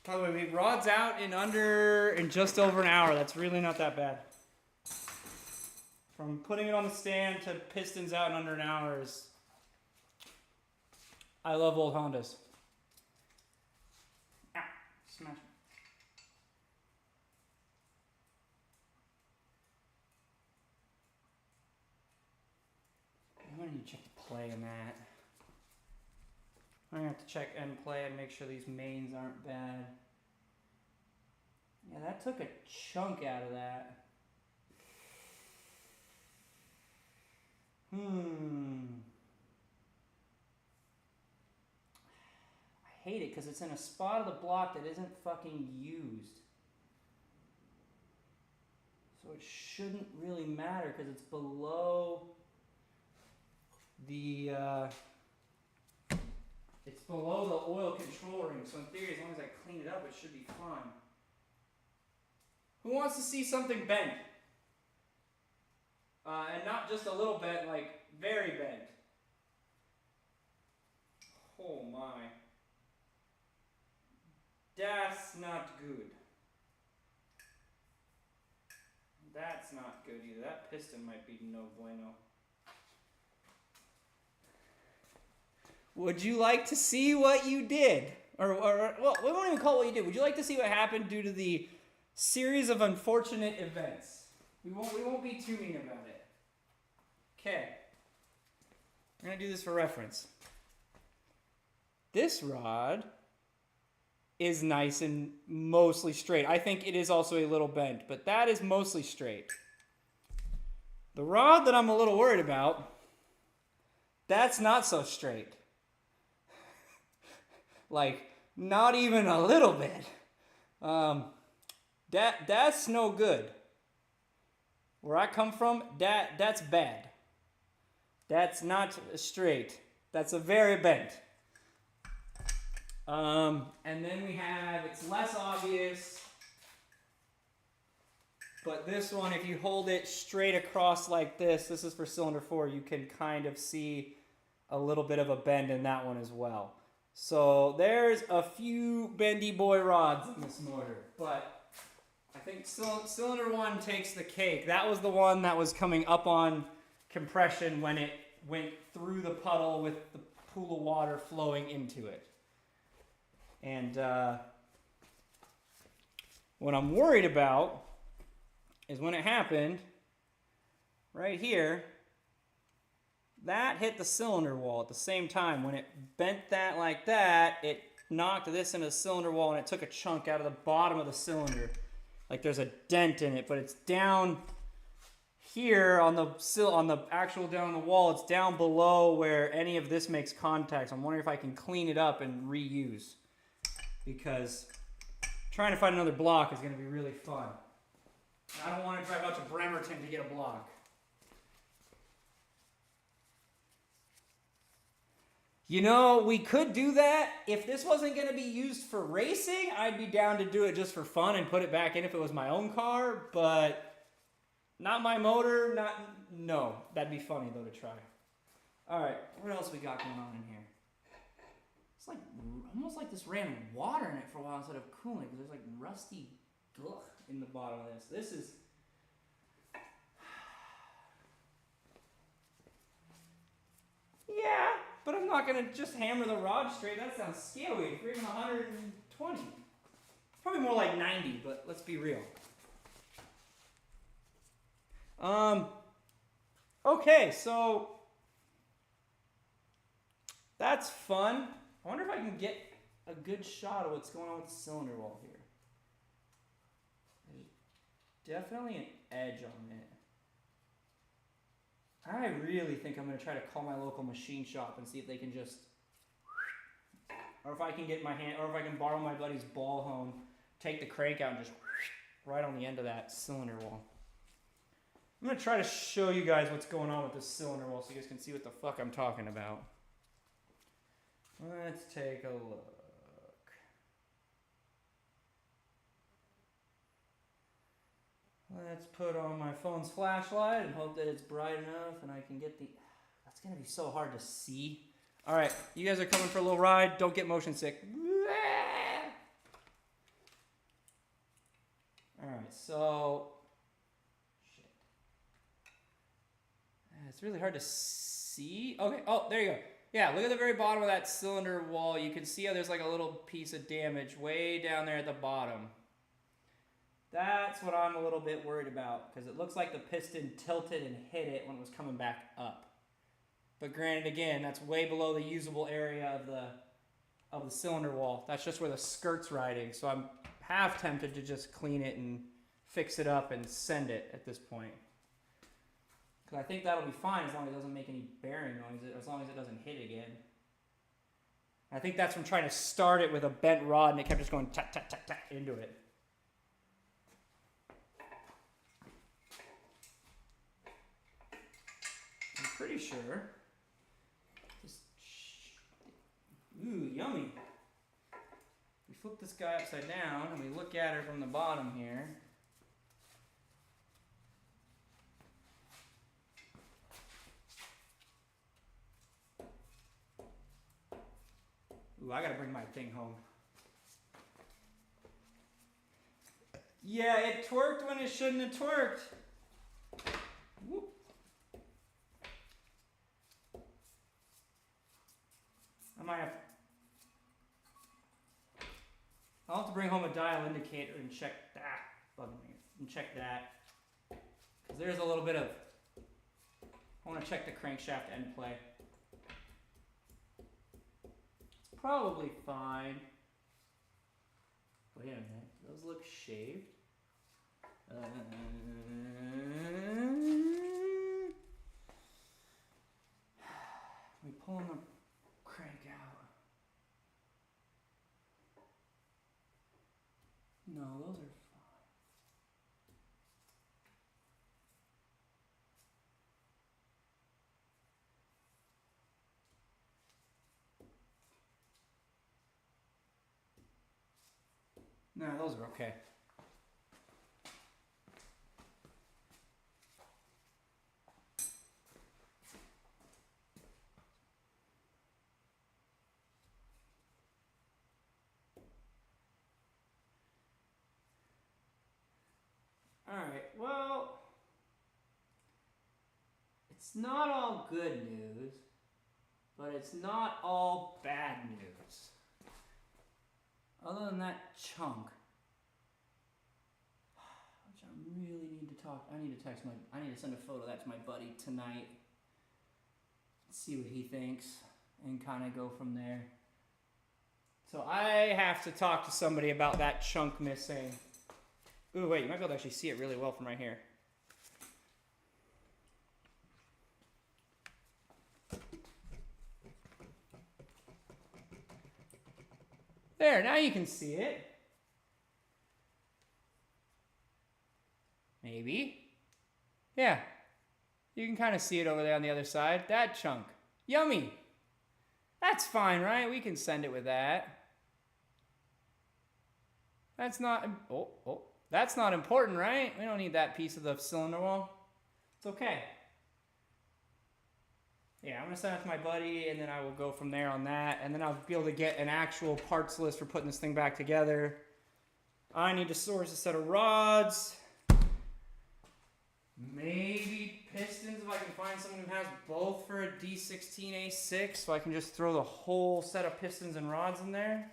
By the way, rod's out in just over an hour. That's really not that bad. From putting it on the stand to pistons out in under an hour is... I love old Hondas. Ah, smash it. I'm gonna need to check the play on that. I'm gonna have to check end play and make sure these mains aren't bad. Yeah, that took a chunk out of that. I hate it because it's in a spot of the block that isn't fucking used. So it shouldn't really matter because it's below the oil control ring. So in theory, as long as I clean it up, it should be fine. Who wants to see something bent? And not just a little bent, like very bent. Oh my. That's not good. That's not good either. That piston might be no bueno. Would you like to see what you did? Or well, we won't even call it what you did. Would you like to see what happened due to the series of unfortunate events? We won't be too mean about it. Okay. I'm going to do this for reference. This rod is nice and mostly straight. I think it is also a little bent, but that is mostly straight. The rod that I'm a little worried about, that's not so straight. Like, not even a little bit. That's no good. Where I come from, that's bad. That's not straight. That's a very bent. And then we have, it's less obvious, but this one, if you hold it straight across like this is for cylinder 4, you can kind of see a little bit of a bend in that one as well. So there's a few bendy boy rods in this motor, but I think cylinder 1 takes the cake. That was the one that was coming up on compression when it went through the puddle with the pool of water flowing into it. And what I'm worried about is when it happened, right here, that hit the cylinder wall at the same time. When it bent that like that, it knocked this into the cylinder wall and it took a chunk out of the bottom of the cylinder. Like there's a dent in it, but it's down here on the actual down the wall. It's down below where any of this makes contact. So I'm wondering if I can clean it up and reuse, because trying to find another block is going to be really fun. I don't want to drive out to Bremerton to get a block. You know, we could do that. If this wasn't going to be used for racing, I'd be down to do it just for fun and put it back in if it was my own car, but not my motor, no. That'd be funny, though, to try. All right, what else we got going on in here? It's like, almost like this ran water in it for a while instead of cooling, because there's like rusty in the bottom of this. This is... Yeah, but I'm not going to just hammer the rod straight. That sounds scary. For even 120. Probably more like 90, but let's be real. Okay, so that's fun. I wonder if I can get a good shot of what's going on with the cylinder wall here. There's definitely an edge on it. I really think I'm going to try to call my local machine shop and see if they can just, or if I can get my hand, or if I can borrow my buddy's ball hone, take the crank out and just right on the end of that cylinder wall. I'm going to try to show you guys what's going on with this cylinder wall so you guys can see what the fuck I'm talking about. Let's take a look. Let's put on my phone's flashlight and hope that it's bright enough and I can get the... That's going to be so hard to see. All right, you guys are coming for a little ride. Don't get motion sick. All right, so... Shit. It's really hard to see. Okay, oh, there you go. Yeah, look at the very bottom of that cylinder wall. You can see how there's like a little piece of damage way down there at the bottom. That's what I'm a little bit worried about because it looks like the piston tilted and hit it when it was coming back up. But granted, again, that's way below the usable area of the cylinder wall. That's just where the skirt's riding. So I'm half tempted to just clean it and fix it up and send it at this point. Because I think that'll be fine as long as it doesn't make any bearing noise, as long as it doesn't hit again. I think that's from trying to start it with a bent rod and it kept just going tap, tap, tap, tap into it. I'm pretty sure. Ooh, yummy. We flip this guy upside down and we look at her from the bottom here. Ooh, I gotta bring my thing home. Yeah, it twerked when it shouldn't have twerked. Whoop. I might have... I'll have to bring home a dial indicator and check that. And check that. Because there's a little bit of... I want to check the crankshaft end play. It's probably fine. Wait a minute. Those look shaved. We pull the crank out. No, those are fine. No, those are okay. Alright, well, it's not all good news, but it's not all bad news. Other than that chunk, which I really need to talk, I need to send a photo of that to my buddy tonight, see what he thinks, and kind of go from there. So I have to talk to somebody about that chunk missing. Ooh, wait, you might be able to actually see it really well from right here. There, now you can see it. Maybe. Yeah. You can kind of see it over there on the other side. That chunk. Yummy. That's fine, right? We can send it with that. That's not... Oh. That's not important, right? We don't need that piece of the cylinder wall. It's okay. Yeah, I'm going to send it to my buddy, and then I will go from there on that. And then I'll be able to get an actual parts list for putting this thing back together. I need to source a set of rods. Maybe pistons if I can find someone who has both for a D16A6, so I can just throw the whole set of pistons and rods in there.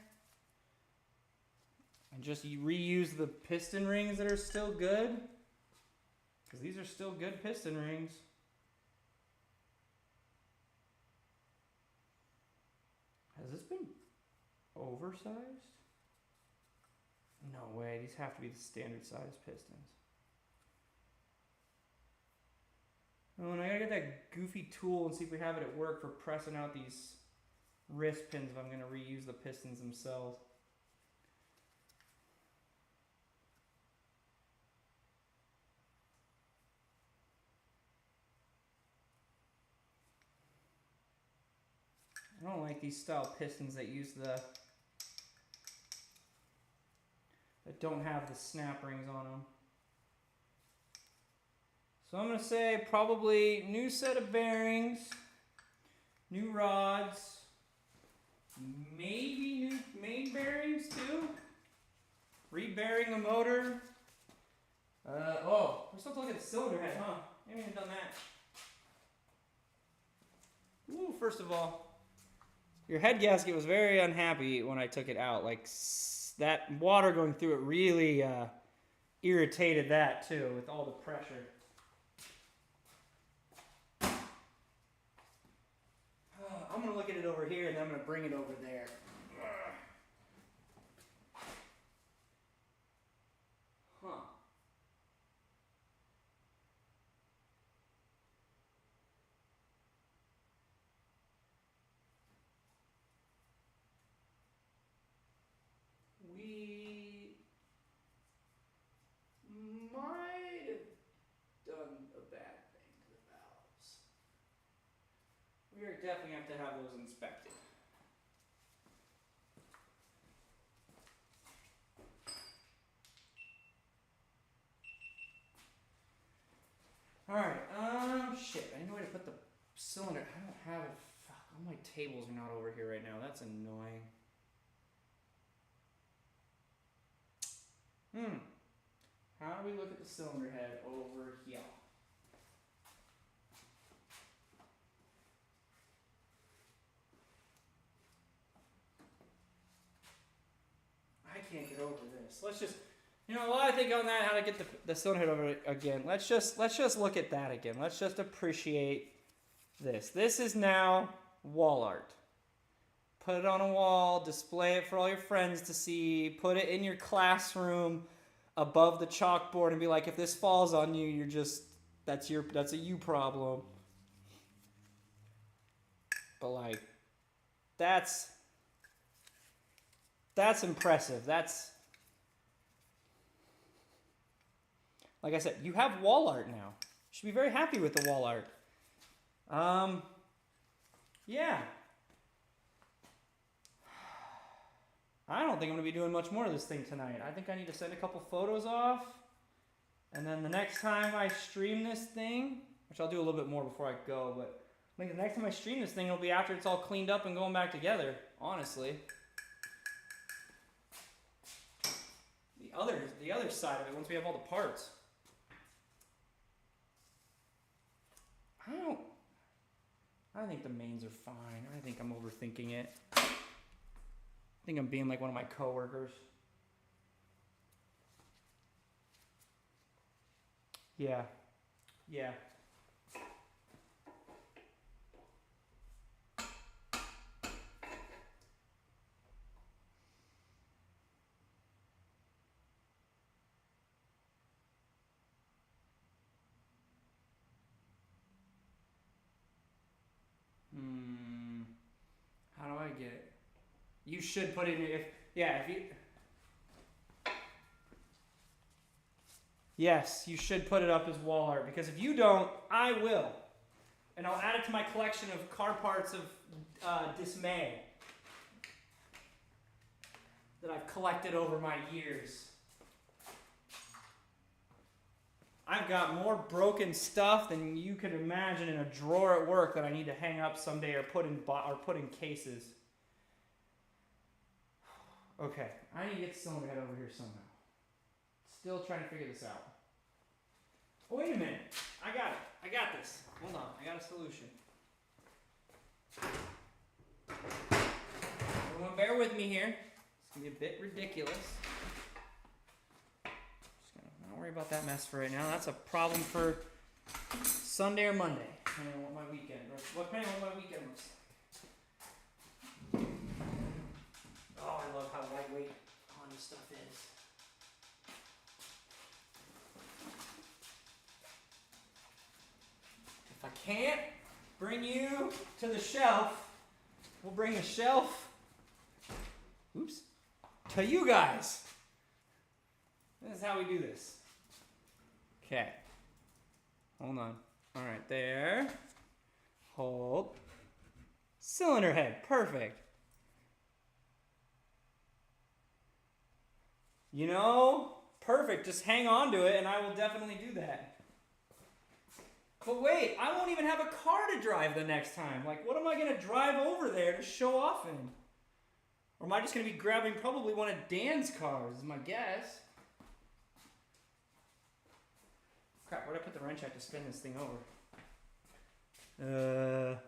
And just reuse the piston rings that are still good. Because these are still good piston rings. Has this been oversized? No way, these have to be the standard size pistons. Oh, and I gotta get that goofy tool and see if we have it at work for pressing out these wrist pins if I'm gonna reuse the pistons themselves. I don't like these style pistons that use that don't have the snap rings on them. So I'm going to say probably new set of bearings, new rods, maybe new main bearings too, re-bearing the motor. We're supposed to look at the cylinder head, huh? I haven't even done that. Ooh, first of all, your head gasket was very unhappy when I took it out. Like, that water going through it really irritated that too with all the pressure. I'm going to look at it over here and then I'm going to bring it over there. Huh. We might have done a bad thing to the valves. We are definitely have to have those inspected. Alright, shit, I need a way to put the cylinder. I don't have it. Fuck, all my tables are not over here right now. That's annoying. How do we look at the cylinder head over here? I can't get over this. Let's just, while I think on that, how to get the cylinder head over again, let's just look at that again. Let's just appreciate this. This is now wall art. Put it on a wall, display it for all your friends to see, put it in your classroom above the chalkboard and be like, if this falls on you, you're just, that's a you problem. But like, that's impressive. That's, like I said, you have wall art now. You should be very happy with the wall art. Yeah. I don't think I'm going to be doing much more of this thing tonight. I think I need to send a couple photos off. And then the next time I stream this thing, which I'll do a little bit more before I go, but I think the next time I stream this thing, it'll be after it's all cleaned up and going back together, honestly. The other side of it, once we have all the parts. I think the mains are fine. I think I'm overthinking it. I think I'm being like one of my coworkers. Yeah. How do I get it? You should put it in, if you... Yes, you should put it up as wall art, because if you don't, I will. And I'll add it to my collection of car parts of dismay that I've collected over my years. I've got more broken stuff than you could imagine in a drawer at work that I need to hang up someday or put in cases. Okay, I need to get the cylinder head over here somehow. Still trying to figure this out. Oh, wait a minute. I got it. I got this. Hold on. I got a solution. Everyone bear with me here. It's going to be a bit ridiculous. Just gonna not worry about that mess for right now. That's a problem for Sunday or Monday. Depending on what my weekend looks like. Oh, I love how lightweight Honda stuff is. If I can't bring you to the shelf, we'll bring the shelf, to you guys. This is how we do this. Okay. Hold on. All right, there. Hold. Cylinder head, perfect. You know, perfect. Just hang on to it and I will definitely do that. But wait, I won't even have a car to drive the next time. Like, what am I going to drive over there to show off in? Or am I just going to be grabbing probably one of Dan's cars, is my guess. Crap, where'd I put the wrench at to spin this thing over?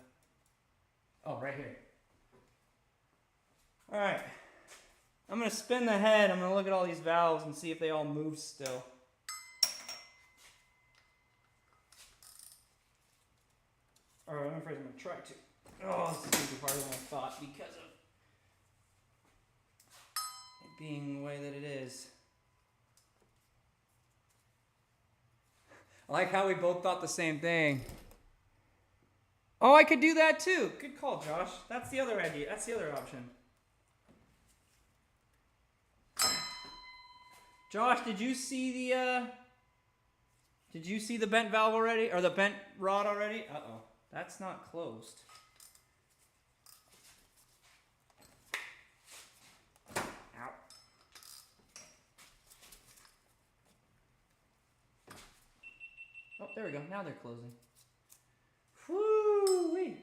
Oh, right here. Alright. I'm going to spin the head. I'm going to look at all these valves and see if they all move still. Alright, I'm afraid I'm going to try to. Oh, this is going to be harder than I thought because of it being the way that it is. I like how we both thought the same thing. Oh, I could do that too. Good call, Josh. That's the other idea. That's the other option. Josh, did you see the bent valve already? Or the bent rod already? Uh-oh. That's not closed. Ow. Oh, there we go. Now they're closing. Whoo-wee.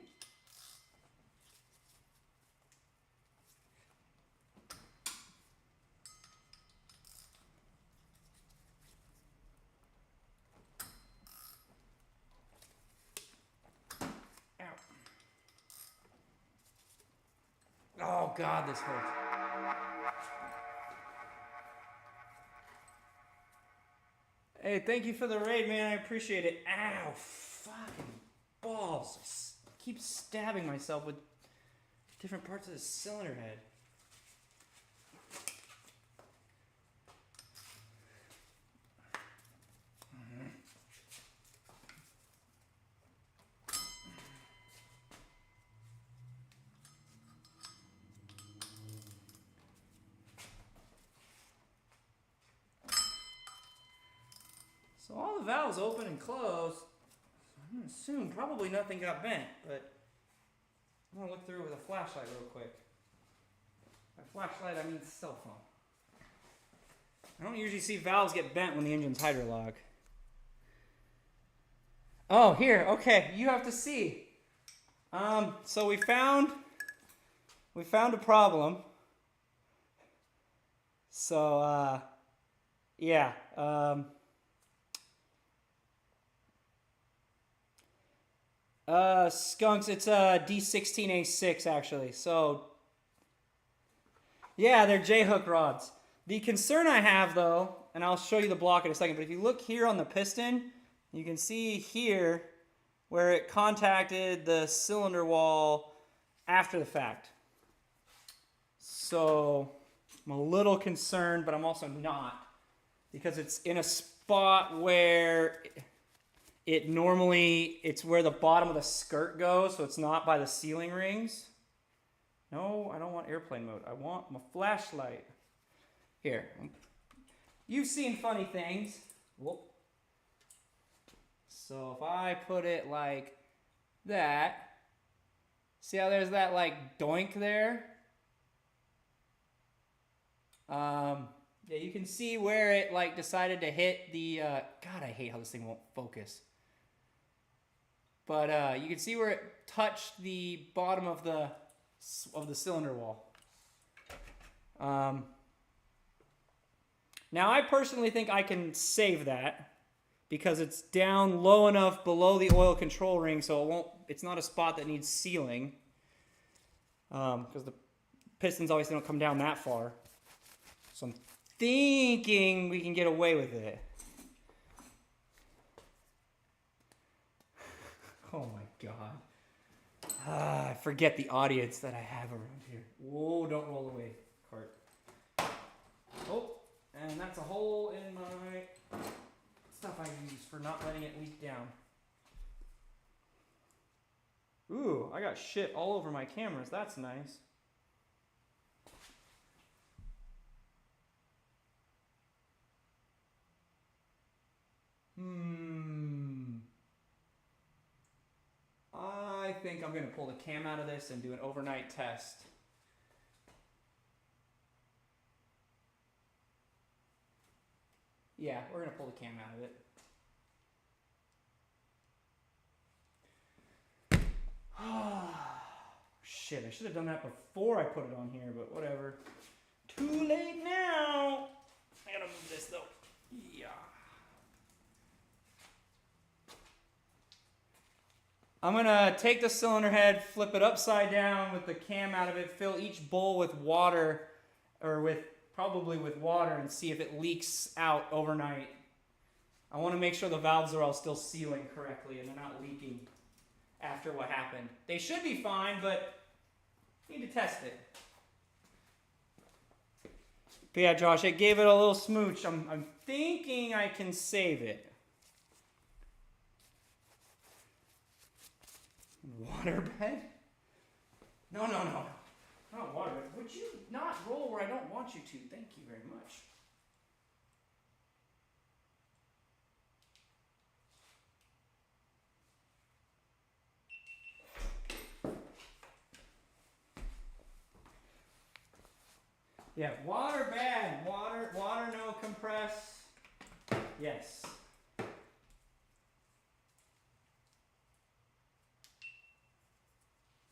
Oh God, this hurts. Hey, thank you for the raid, man. I appreciate it. Ow, fucking balls. I keep stabbing myself with different parts of the cylinder head. So all the valves open and close. So I'm going to assume probably nothing got bent, but I'm going to look through with a flashlight real quick. By flashlight, I mean cell phone. I don't usually see valves get bent when the engine's hydrolock. Oh, here. Okay, you have to see. So we found a problem. So, yeah. Skunks, it's a D16A6 actually. So, yeah, they're J-hook rods. The concern I have though, and I'll show you the block in a second, but if you look here on the piston, you can see here where it contacted the cylinder wall after the fact. So, I'm a little concerned, but I'm also not, because it's in a spot where it's where the bottom of the skirt goes, so it's not by the ceiling rings. No, I don't want airplane mode. I want my flashlight. Here. You've seen funny things. Whoop. So if I put it like that, see how there's that like doink there? Yeah, you can see where it like decided to hit the, God, I hate how this thing won't focus. But you can see where it touched the bottom of the cylinder wall. Now, I personally think I can save that because it's down low enough below the oil control ring so it's not a spot that needs sealing. Because the pistons obviously don't come down that far. So I'm thinking we can get away with it. Oh my God. I forget the audience that I have around here. Whoa, don't roll away, cart. Oh, and that's a hole in my stuff I use for not letting it leak down. Ooh, I got shit all over my cameras. That's nice. I think I'm going to pull the cam out of this and do an overnight test. Yeah, we're going to pull the cam out of it. Shit, I should have done that before I put it on here, but whatever. Too late now. I gotta move this though. Yeah. I'm gonna take the cylinder head, flip it upside down with the cam out of it, fill each bowl with water, or probably with water, and see if it leaks out overnight. I want to make sure the valves are all still sealing correctly and they're not leaking after what happened. They should be fine, but need to test it. But yeah, Josh, I gave it a little smooch. I'm thinking I can save it. Waterbed? No. Not waterbed. Would you not roll where I don't want you to? Thank you very much. Yeah, water bad. Water no compress. Yes.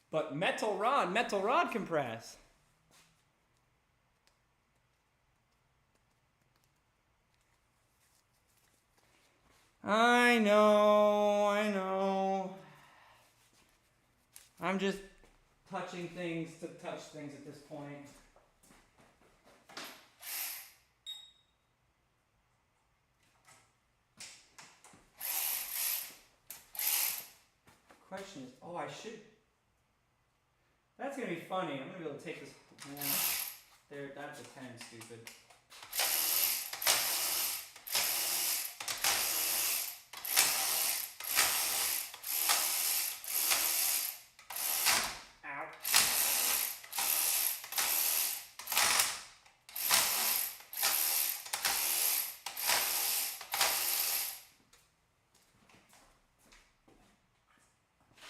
But metal rod compress. I know. I'm just touching things to touch things at this point. Question is, I should. That's gonna be funny. I'm gonna be able to take this. There, that's a 10, stupid. Ow.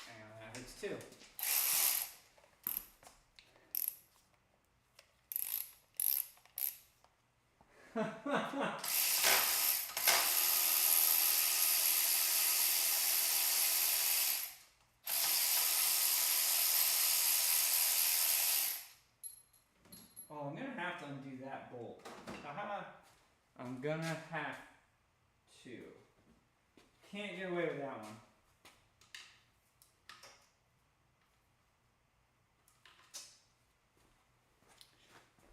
And that hurts too. I'm gonna have to undo that bolt. I'm gonna have to. Can't get away with that one.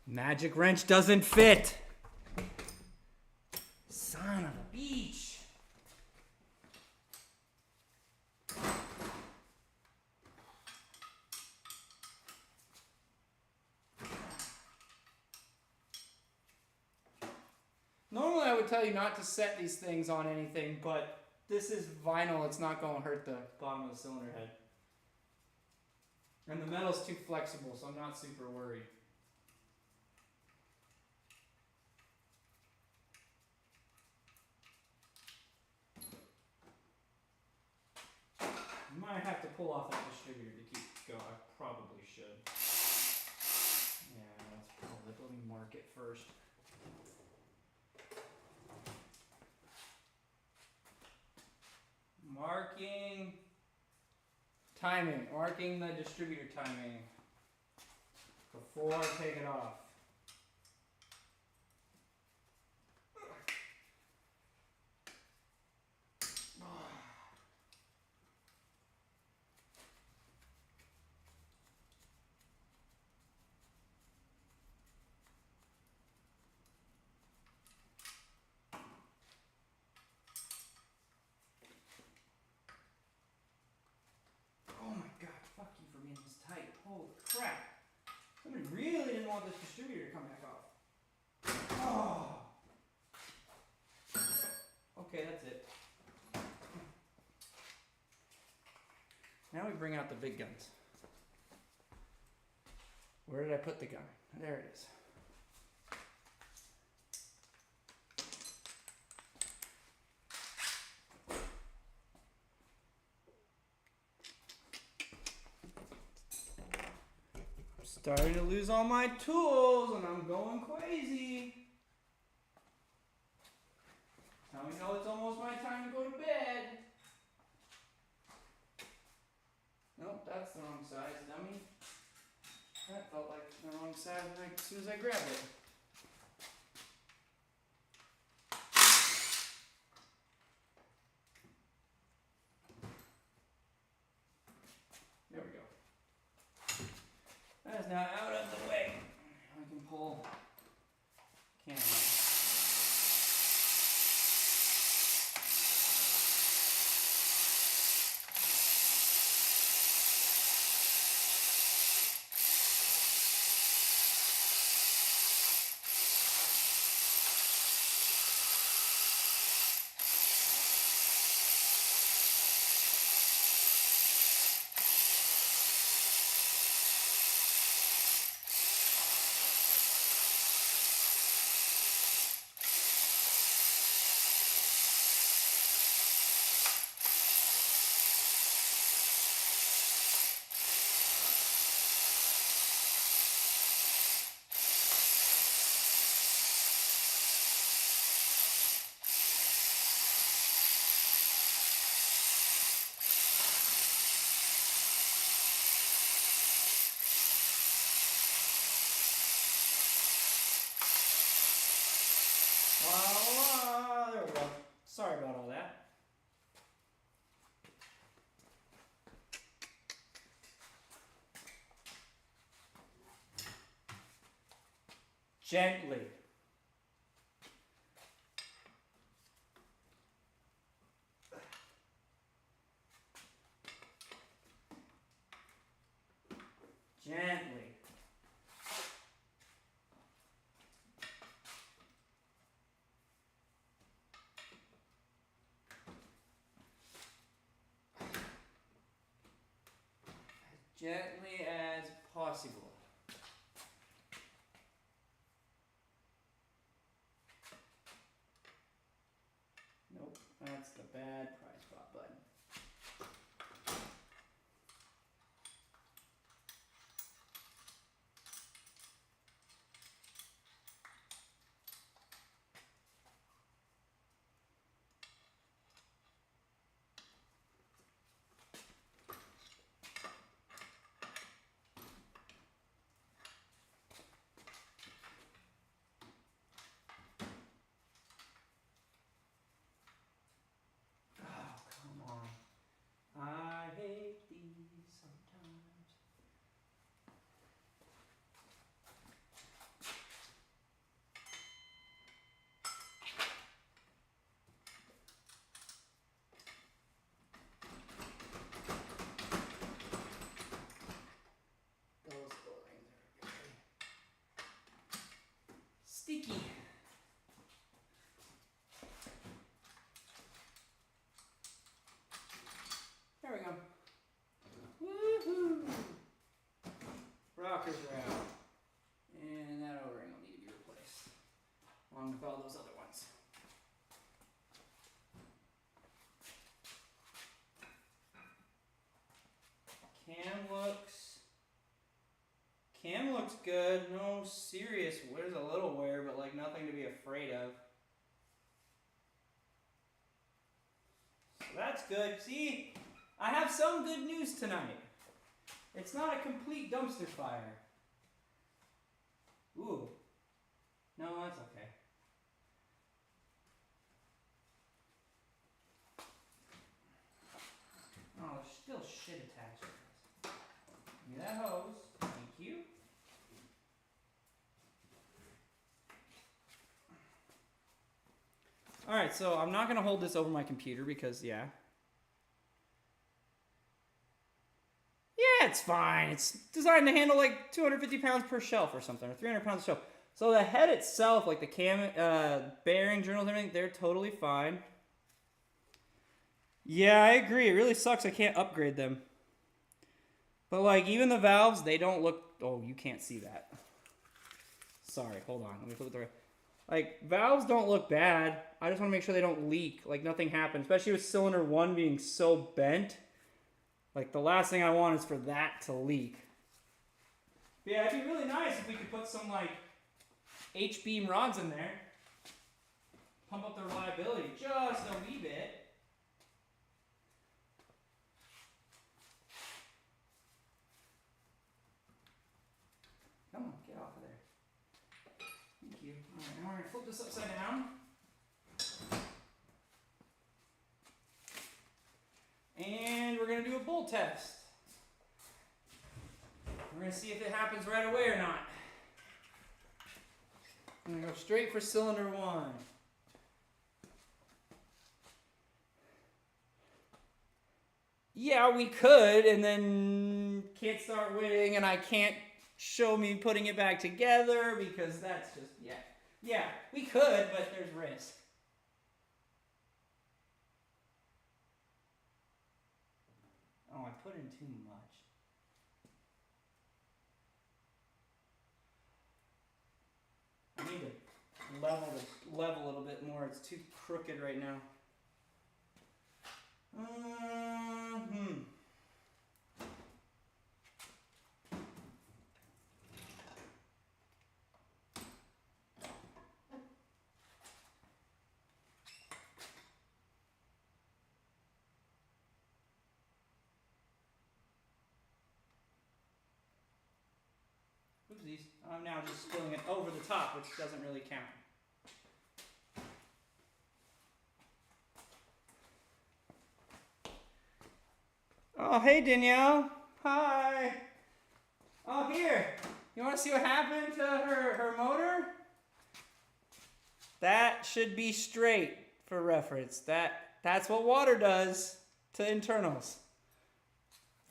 Magic wrench doesn't fit. Son of a beach. Normally I would tell you not to set these things on anything, but this is vinyl. It's not going to hurt the bottom of the cylinder head. And the metal's too flexible, so I'm not super worried. I might have to pull off that distributor to keep it going. I probably should. Yeah, that's probably. Let me mark it first. Marking timing. Marking the distributor timing before I take it off. want this distributor to come back off. Oh. Okay, that's it. Now we bring out the big guns. Where did I put the gun? There it is. I'm starting to lose all my tools and I'm going crazy. Now we know it's almost my time to go to bed. Nope, that's the wrong size, dummy. That felt like the wrong size as soon as I grabbed it. There we go. That is now out of the way. I can pull camera. There we go. Sorry about all that. Gently. Gently. Gently as possible. Nope, that's the bad prize spot button. I hate these sometimes. Those O-rings are very sticky. There we go. Woohoo! Rockers are out. And that O-ring will need to be replaced. Along with all those other ones. Cam looks good. No serious, there's a little wear, but like nothing to be afraid of. So that's good. See? I have some good news tonight. It's not a complete dumpster fire. Ooh. No, that's okay. Oh, there's still shit attached to this. Give me that hose. Thank you. Alright, so I'm not going to hold this over my computer because, yeah. Yeah, it's fine. It's designed to handle like 250 pounds per shelf or something, or 300 pounds per shelf. So the head itself, like the bearing journals and everything, they're totally fine. Yeah, I agree. It really sucks I can't upgrade them. But like even the valves, they don't look, oh, you can't see that. Sorry, hold on. Let me flip it the way. Like, valves don't look bad. I just want to make sure they don't leak. Like, nothing happens. Especially with cylinder 1 being so bent. Like, the last thing I want is for that to leak. But yeah, it'd be really nice if we could put some, like, H-beam rods in there. Pump up the reliability just a wee bit. Come on, get off of there. Thank you. Alright, now we're going to flip this upside down. And we're going to do a bull test. We're going to see if it happens right away or not. I'm going to go straight for cylinder 1. Yeah, we could, and then can't start winning, and I can't show me putting it back together because that's just, yeah. Yeah, we could, but there's risk. Oh, I put in too much. I need to level a little bit more. It's too crooked right now. Oopsies. I'm now just spilling it over the top, which doesn't really count. Oh, hey, Danielle. Hi. Oh, here. You want to see what happened to her motor? That should be straight for reference. That's what water does to internals.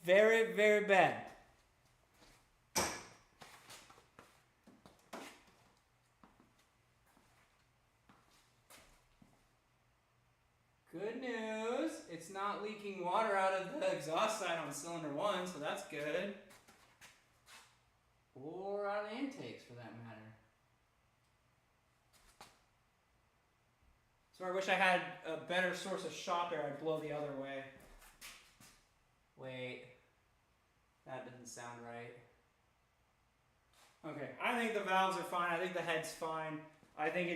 Very, very bad. Good news, it's not leaking water out of the exhaust side on cylinder 1, so that's good. Or out of the intakes, for that matter. So I wish I had a better source of shop air. I'd blow the other way. Wait, that didn't sound right. Okay, I think the valves are fine. I think the head's fine. I think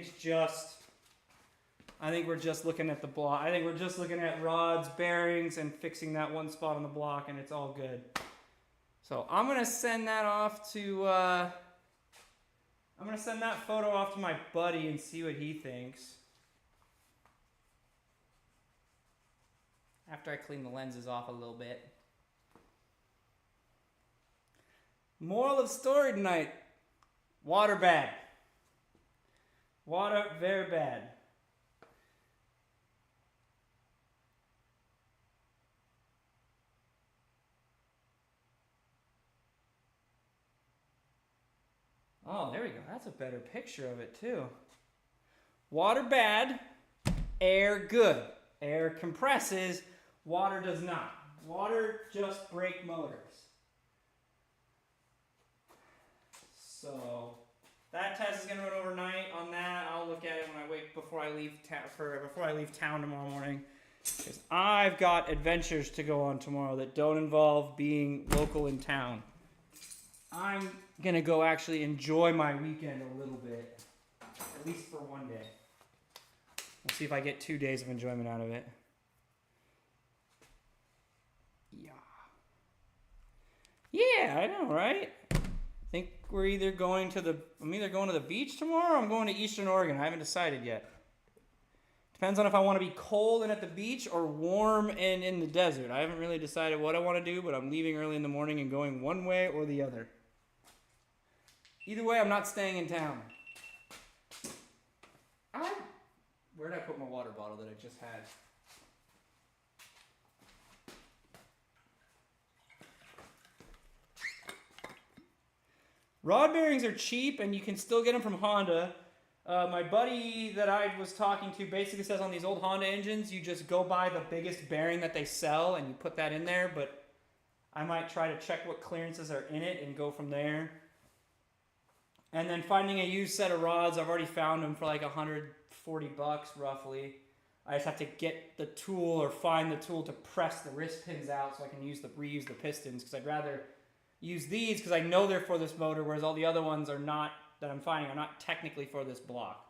we're just looking at the block. I think we're just looking at rods, bearings, and fixing that one spot on the block, and it's all good. So I'm gonna send that off to. I'm gonna send that photo off to my buddy and see what he thinks. After I clean the lenses off a little bit. Moral of the story tonight: water bad. Water very bad. Oh, there we go. That's a better picture of it, too. Water bad, air good. Air compresses, water does not. Water just breaks motors. So, that test is going to run overnight. On that, I'll look at it when I wake before I leave town tomorrow morning. Because I've got adventures to go on tomorrow that don't involve being local in town. I'm going to go actually enjoy my weekend a little bit. At least for one day. We'll see if I get 2 days of enjoyment out of it. Yeah. Yeah, I know, right? I think I'm either going to the beach tomorrow or I'm going to Eastern Oregon. I haven't decided yet. Depends on if I want to be cold and at the beach or warm and in the desert. I haven't really decided what I want to do, but I'm leaving early in the morning and going one way or the other. Either way, I'm not staying in town. Where did I put my water bottle that I just had? Rod bearings are cheap, and you can still get them from Honda. My buddy that I was talking to basically says on these old Honda engines, you just go buy the biggest bearing that they sell, and you put that in there, but I might try to check what clearances are in it and go from there. And then finding a used set of rods, I've already found them for like $140 roughly. I just have to get the tool or find the tool to press the wrist pins out so I can reuse the pistons, because I'd rather use these because I know they're for this motor, whereas all the other ones are not, that I'm finding are not technically for this block.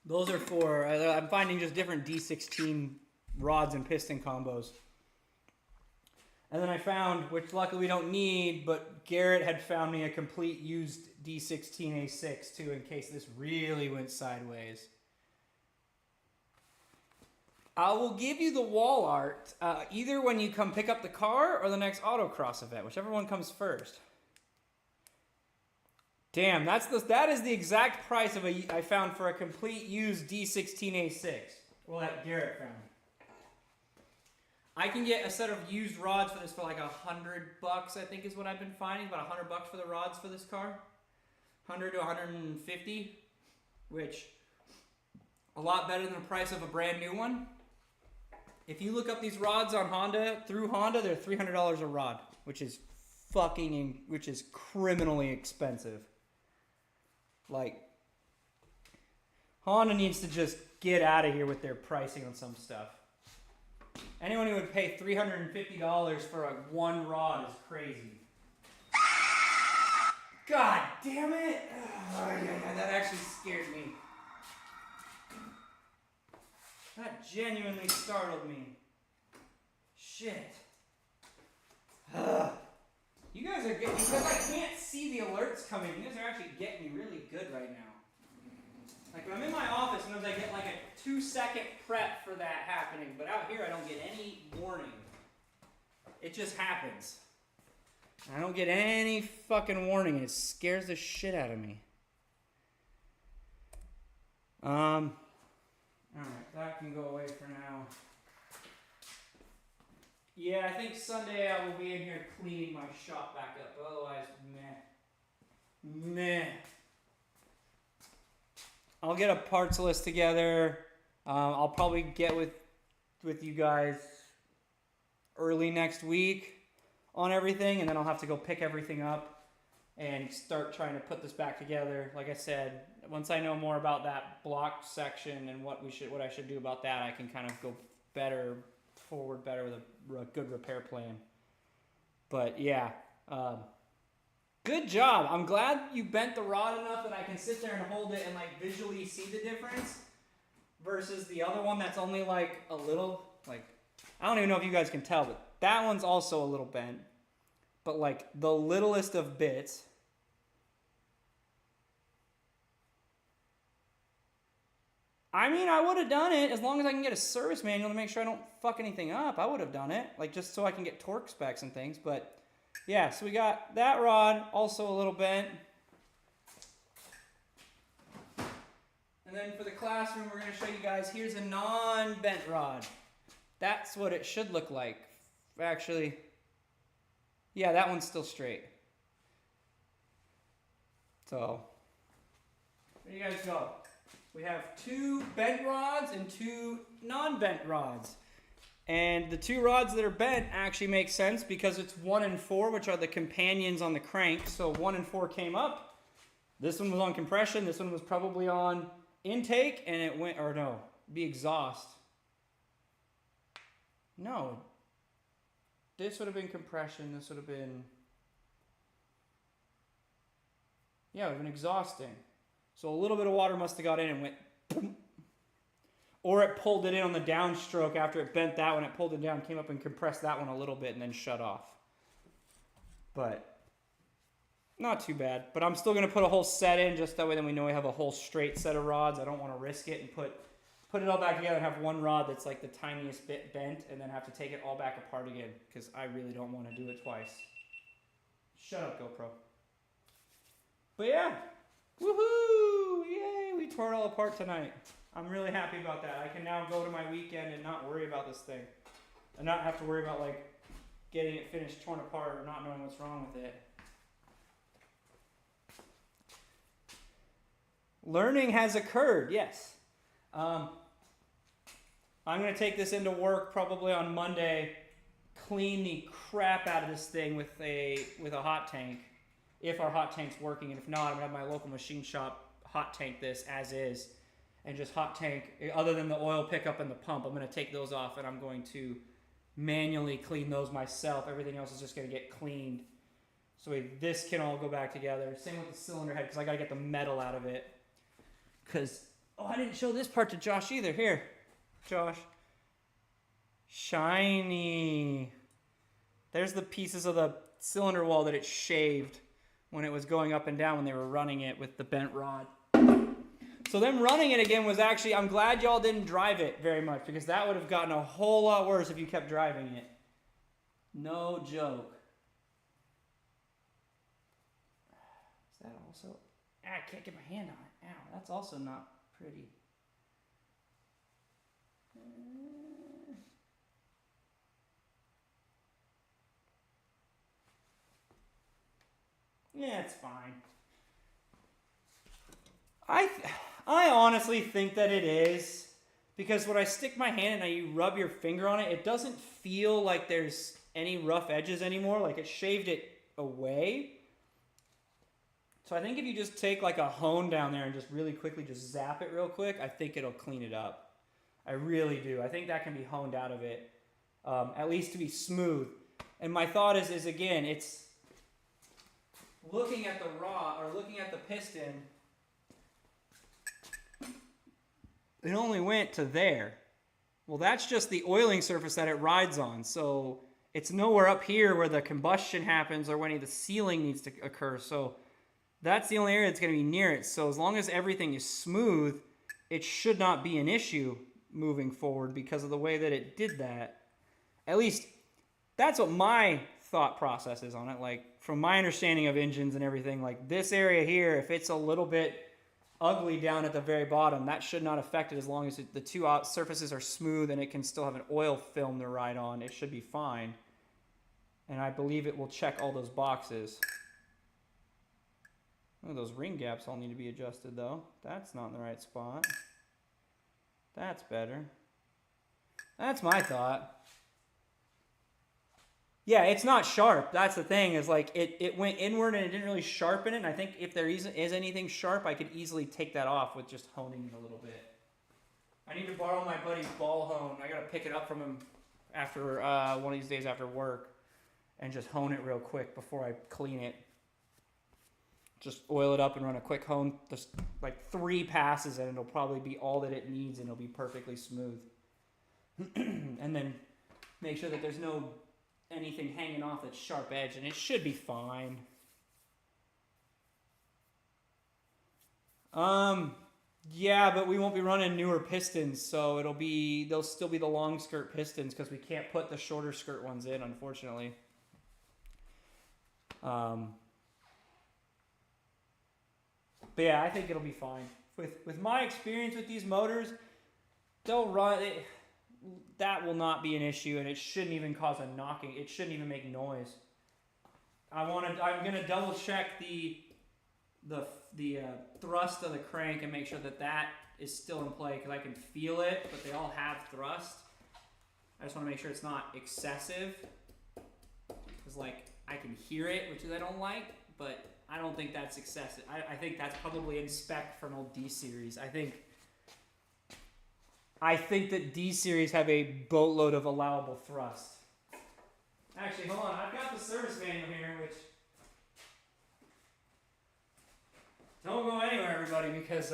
Those are for, I'm finding just different D16 rods and piston combos. And then I found, which luckily we don't need, but Garrett had found me a complete used D16A6 too, in case this really went sideways. I will give you the wall art either when you come pick up the car or the next autocross event, whichever one comes first. Damn, that is the exact price of I found for a complete used D16A6. Well, that Garrett found. I can get a set of used rods for this for like $100, I think is what I've been finding. About $100 for the rods for this car. 100 to 150, which a lot better than the price of a brand new one. If you look up these rods on Honda, through Honda, they're $300 a rod, which is criminally expensive. Like, Honda needs to just get out of here with their pricing on some stuff. Anyone who would pay $350 for one rod is crazy. God damn it! Oh, yeah, that actually scared me. That genuinely startled me. Shit. You guys are getting, because I can't see the alerts coming, you guys are actually getting me really good right now. Like when I'm in my office, sometimes I get like a 2-second prep for that happening, but out here I don't get any warning. It just happens. I don't get any fucking warning, and it scares the shit out of me. Alright, that can go away for now. Yeah, I think Sunday I will be in here cleaning my shop back up, but otherwise, meh. I'll get a parts list together. I'll probably get with you guys early next week on everything, and then I'll have to go pick everything up and start trying to put this back together. Like I said, once I know more about that block section and what I should do about that, I can kind of go forward better with a good repair plan. But yeah, good job. I'm glad you bent the rod enough that I can sit there and hold it and like visually see the difference versus the other one that's only like a little, like, I don't even know if you guys can tell, but that one's also a little bent, but like the littlest of bits. I mean, I would have done it as long as I can get a service manual to make sure I don't fuck anything up. I would have done it, like just so I can get torque specs and things. But yeah, so we got that rod, also a little bent. And then for the classroom, we're going to show you guys, here's a non-bent rod. That's what it should look like. Actually, yeah, that one's still straight. So, there you guys go. We have 2 bent rods and 2 non-bent rods. And the 2 rods that are bent actually make sense because it's 1 and 4, which are the companions on the crank. So 1 and 4 came up. This one was on compression. This one was probably on intake, and it went, or no, be exhaust. No. This would have been compression. This would have been, yeah, it would have been exhausting. So a little bit of water must have got in and went boom. Or it pulled it in on the downstroke after it bent that one. It pulled it down, came up and compressed that one a little bit and then shut off. But not too bad. But I'm still going to put a whole set in just that way then we know we have a whole straight set of rods. I don't want to risk it and put it all back together and have one rod that's like the tiniest bit bent and then have to take it all back apart again because I really don't want to do it twice. Shut up, GoPro. But yeah. Woohoo! Yay! We tore it all apart tonight. I'm really happy about that. I can now go to my weekend and not worry about this thing. and not have to worry about like getting it finished torn apart or not knowing what's wrong with it. Learning has occurred, yes. I'm going to take this into work probably on Monday, clean the crap out of this thing with a hot tank, if our hot tank's working, and if not, I'm going to have my local machine shop hot tank this as is, and just hot tank, other than the oil pickup and the pump, I'm going to take those off and I'm going to manually clean those myself. Everything else is just going to get cleaned. So this can all go back together. Same with the cylinder head, because I got to get the metal out of it. Because, oh, I didn't show this part to Josh either. Here, Josh. Shiny. There's the pieces of the cylinder wall that it shaved when it was going up and down when they were running it with the bent rod. So them running it again was actually, I'm glad y'all didn't drive it very much, because that would have gotten a whole lot worse if you kept driving it. No joke. Is that also, I can't get my hand on it. Ow, that's also not pretty. Yeah, it's fine. I honestly think that it is, because when I stick my hand and you rub your finger on it, it doesn't feel like there's any rough edges anymore. Like it shaved it away. So I think if you just take like a hone down there and just really quickly just zap it real quick, I think it'll clean it up. I really do. I think that can be honed out of it, at least to be smooth. And my thought is again, it's looking at the rod or looking at the piston. It only went to there. Well, that's just the oiling surface that it rides on. So it's nowhere up here where the combustion happens or when the sealing needs to occur. So that's the only area that's going to be near it. So as long as everything is smooth, it should not be an issue moving forward because of the way that it did that. At least that's what my thought process is on it. Like from my understanding of engines and everything, like this area here, if it's a little bit ugly down at the very bottom, that should not affect it as long as the two surfaces are smooth and it can still have an oil film to ride on. It should be fine. And I believe it will check all those boxes. Oh, those ring gaps all need to be adjusted though. That's not in the right spot. That's better. That's my thought. Yeah, it's not sharp. That's the thing, is like it went inward and it didn't really sharpen it. And I think if there is anything sharp, I could easily take that off with just honing it a little bit. I need to borrow my buddy's ball hone. I got to pick it up from him after one of these days after work and just hone it real quick before I clean it. Just oil it up and run a quick hone, just like 3 passes, and it'll probably be all that it needs and it'll be perfectly smooth. And then make sure that there's no anything hanging off that sharp edge, and it should be fine. Yeah, but we won't be running newer pistons, so they'll still be the long skirt pistons because we can't put the shorter skirt ones in, unfortunately. But yeah, I think it'll be fine. With my experience with these motors, they'll run it. That will not be an issue, and it shouldn't even cause a knocking. It shouldn't even make noise. I'm gonna double check the thrust of the crank and make sure that is still in play, because I can feel it, but they all have thrust. I just want to make sure it's not excessive, because like I can hear it, which I don't like, but I don't think that's excessive. I think that's probably in spec for an old D series. I think that D series have a boatload of allowable thrust. Actually, hold on. I've got the service manual here, which don't go anywhere, everybody, because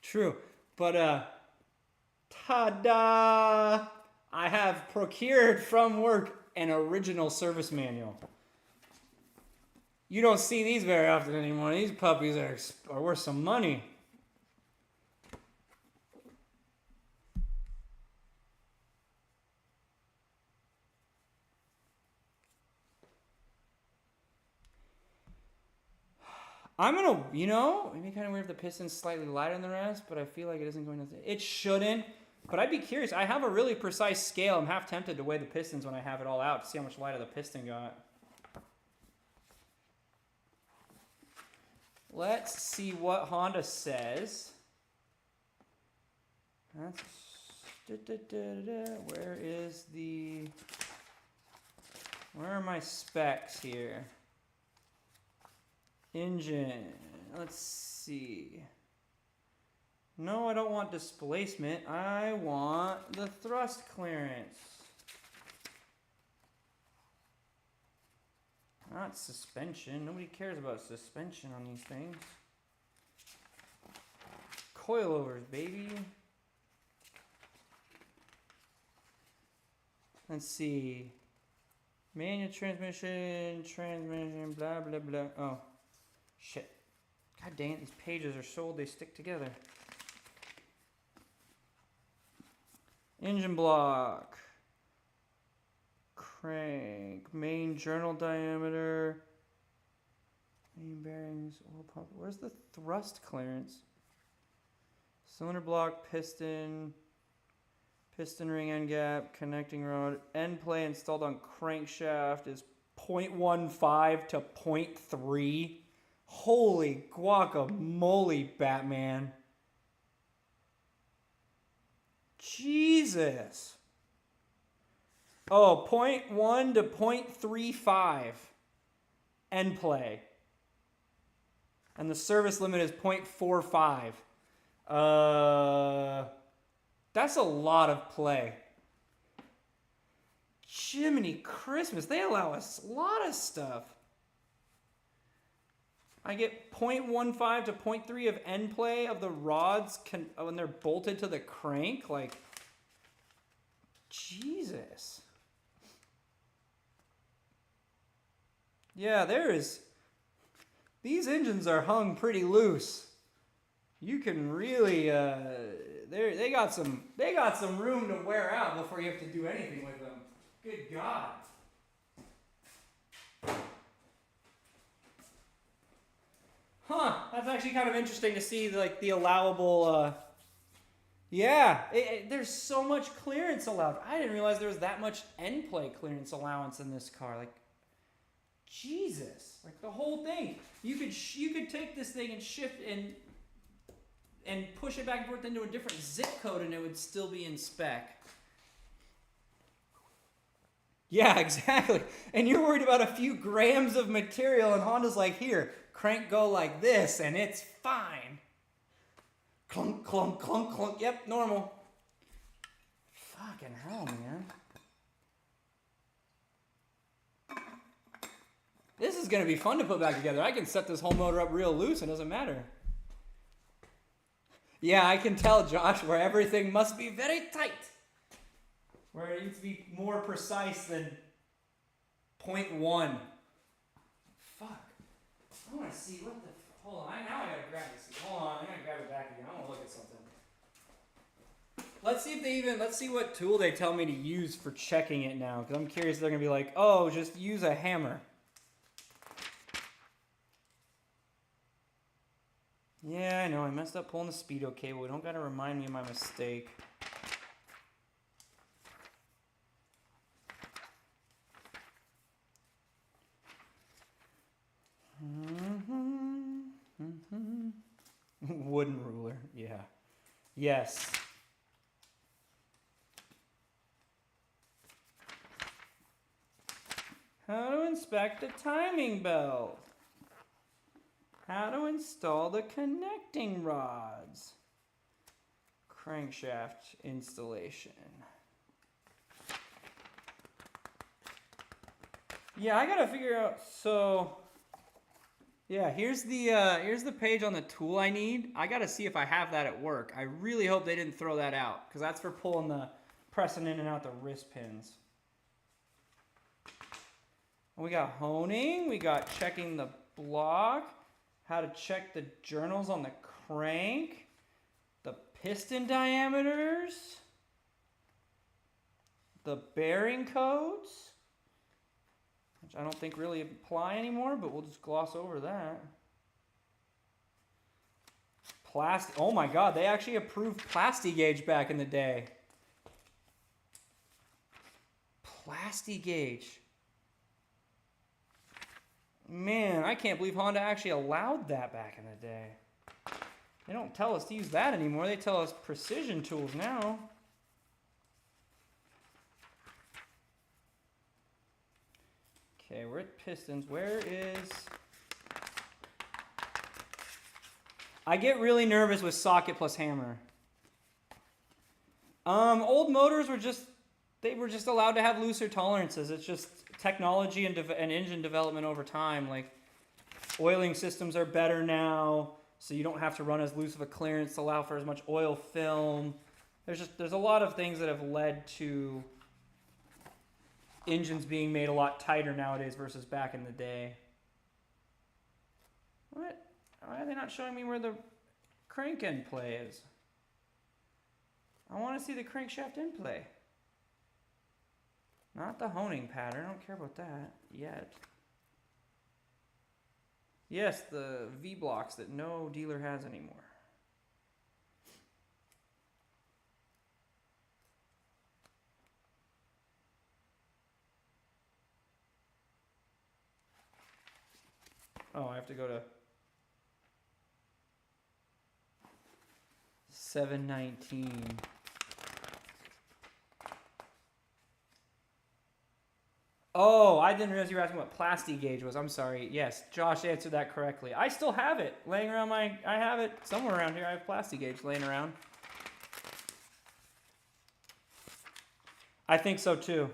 true. But ta-da! I have procured from work an original service manual. You don't see these very often anymore. These puppies are worth some money. I'm gonna, maybe kind of weird if the piston's slightly lighter than the rest, but I feel like it isn't going to. It shouldn't, but I'd be curious. I have a really precise scale. I'm half tempted to weigh the pistons when I have it all out to see how much lighter the piston got. Let's see what Honda says. That's where are my specs here? Engine. Let's see. No, I don't want displacement. I want the thrust clearance. Not suspension. Nobody cares about suspension on these things. Coilovers, baby. Let's see. Manual transmission, blah, blah, blah. Oh, shit. God dang it, these pages are so old they stick together. Engine block. Crank. Main journal diameter. Main bearings, oil pump. Where's the thrust clearance? Cylinder block, piston. Piston ring end gap, connecting rod, end play installed on crankshaft is 0.15 to 0.3. Holy guacamole, Batman. Jesus. Oh, 0.1 to 0.35 end play. And the service limit is 0.45. That's a lot of play. Jiminy Christmas, they allow us a lot of stuff. I get 0.15 to 0.3 of end play of the rods when they're bolted to the crank. Like, Jesus. Yeah, these engines are hung pretty loose. You can really, they got some room to wear out before you have to do anything with them. Good God. Huh, that's actually kind of interesting to see, like, the allowable, there's so much clearance allowed. I didn't realize there was that much end play clearance allowance in this car. Like, Jesus. Like, the whole thing. You could take this thing and shift and push it back and forth into a different zip code and it would still be in spec. Yeah, exactly. And you're worried about a few grams of material and Honda's like, here, crank go like this and it's fine. Clunk, clunk, clunk, clunk. Yep, normal. Fucking hell, man. This is going to be fun to put back together. I can set this whole motor up real loose. It doesn't matter. Yeah, I can tell, Josh, where everything must be very tight. Where it needs to be more precise than 0.1. Fuck. I want to see what the... Hold on. Now I got to grab this. Hold on. I got to grab it back again. I want to look at something. Let's see what tool they tell me to use for checking it now. Because I'm curious if they're going to be like, oh, just use a hammer. Yeah, I know. I messed up pulling the speedo cable. We don't got to remind me of my mistake. Wooden ruler. Yeah. Yes. How to inspect the timing belt. How to install the connecting rods. Crankshaft installation. Yeah, I gotta figure out. So, yeah, here's the page on the tool I need. I gotta see if I have that at work. I really hope they didn't throw that out because that's for pressing in and out the wrist pins. We got honing. We got checking the block. How to check the journals on the crank, the piston diameters, the bearing codes, which I don't think really apply anymore, but we'll just gloss over that. Oh my God, they actually approved Plastigauge back in the day. Plastigauge. Man, I can't believe Honda actually allowed that back in the day. They don't tell us to use that anymore. They tell us precision tools now. Okay, we're at pistons. Where is... I get really nervous with socket plus hammer. Old motors were just... They were just allowed to have looser tolerances. It's just technology and engine development over time. Like, oiling systems are better now, so you don't have to run as loose of a clearance to allow for as much oil film. There's a lot of things that have led to engines being made a lot tighter nowadays versus back in the day. What? Why are they not showing me where the crank end play is? I want to see the crankshaft end play. Not the honing pattern. I don't care about that yet. Yes, the V-blocks that no dealer has anymore. Oh, I have to go to 719. Oh, I didn't realize you were asking what Plastigauge was. I'm sorry. Yes, Josh answered that correctly. I still have it laying around I have it somewhere around here. I have Plastigauge laying around. I think so too.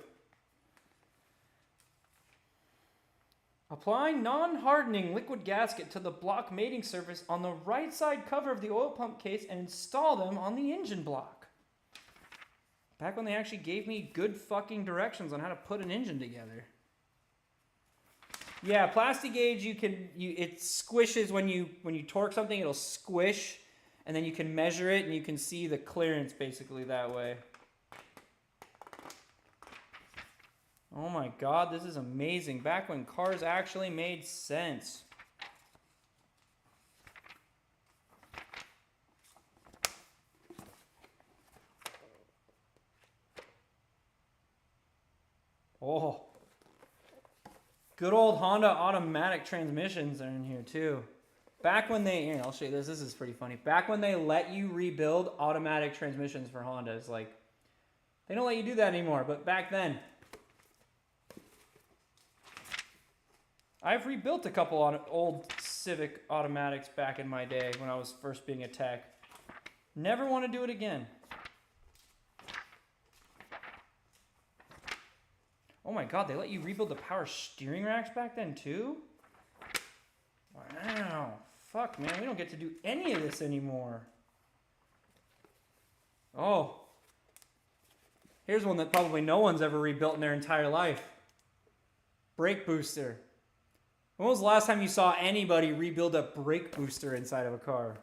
Applying non-hardening liquid gasket to the block mating surface on the right side cover of the oil pump case and install them on the engine block. Back when they actually gave me good fucking directions on how to put an engine together. Yeah, Plastigauge, it squishes when you torque something, it'll squish, and then you can measure it and you can see the clearance basically that way. Oh my God, this is amazing. Back when cars actually made sense. Oh, good old Honda automatic transmissions are in here too. Back when here, I'll show you this. This is pretty funny. Back when they let you rebuild automatic transmissions for Hondas, like, they don't let you do that anymore, but back then. I've rebuilt a couple old Civic automatics back in my day when I was first being a tech. Never want to do it again. Oh my God, they let you rebuild the power steering racks back then too? Wow. Fuck, man, we don't get to do any of this anymore. Oh. Here's one that probably no one's ever rebuilt in their entire life. Brake booster. When was the last time you saw anybody rebuild a brake booster inside of a car?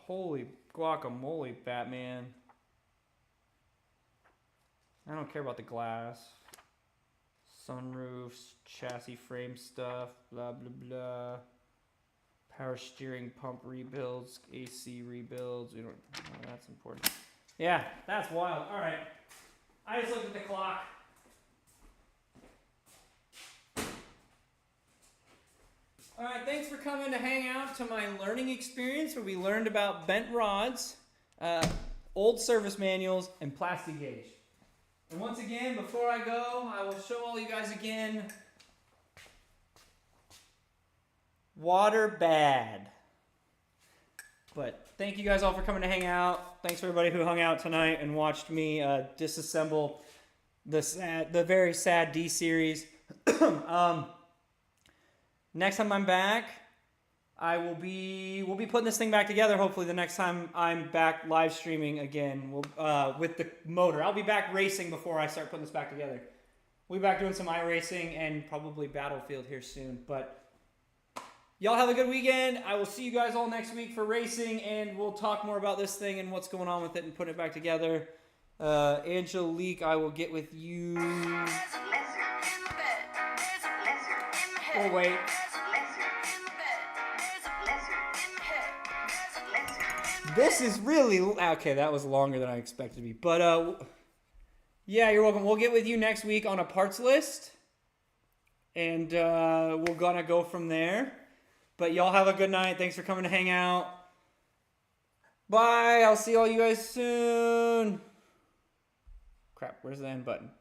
Holy guacamole, Batman. I don't care about the glass. Sunroofs, chassis frame stuff, blah, blah, blah. Power steering pump rebuilds, AC rebuilds. We don't, oh, that's important. Yeah, that's wild. All right. I just looked at the clock. All right, thanks for coming to hang out to my learning experience where we learned about bent rods, old service manuals, and Plastigauge. And once again, before I go, I will show all you guys again. Water bad. But thank you guys all for coming to hang out. Thanks for everybody who hung out tonight and watched me disassemble the very sad D series. Next time I'm back, we'll be putting this thing back together. Hopefully, the next time I'm back live streaming again, with the motor. I'll be back racing before I start putting this back together. We'll be back doing some iRacing and probably Battlefield here soon. But y'all have a good weekend. I will see you guys all next week for racing, and we'll talk more about this thing and what's going on with it and putting it back together. Angelique, I will get with you. We'll wait. This is really okay. That was longer than I expected to be, but yeah, you're welcome. We'll get with you next week on a parts list, and we're gonna go from there. But y'all have a good night. Thanks for coming to hang out. Bye. I'll see all you guys soon. Crap. Where's the end button?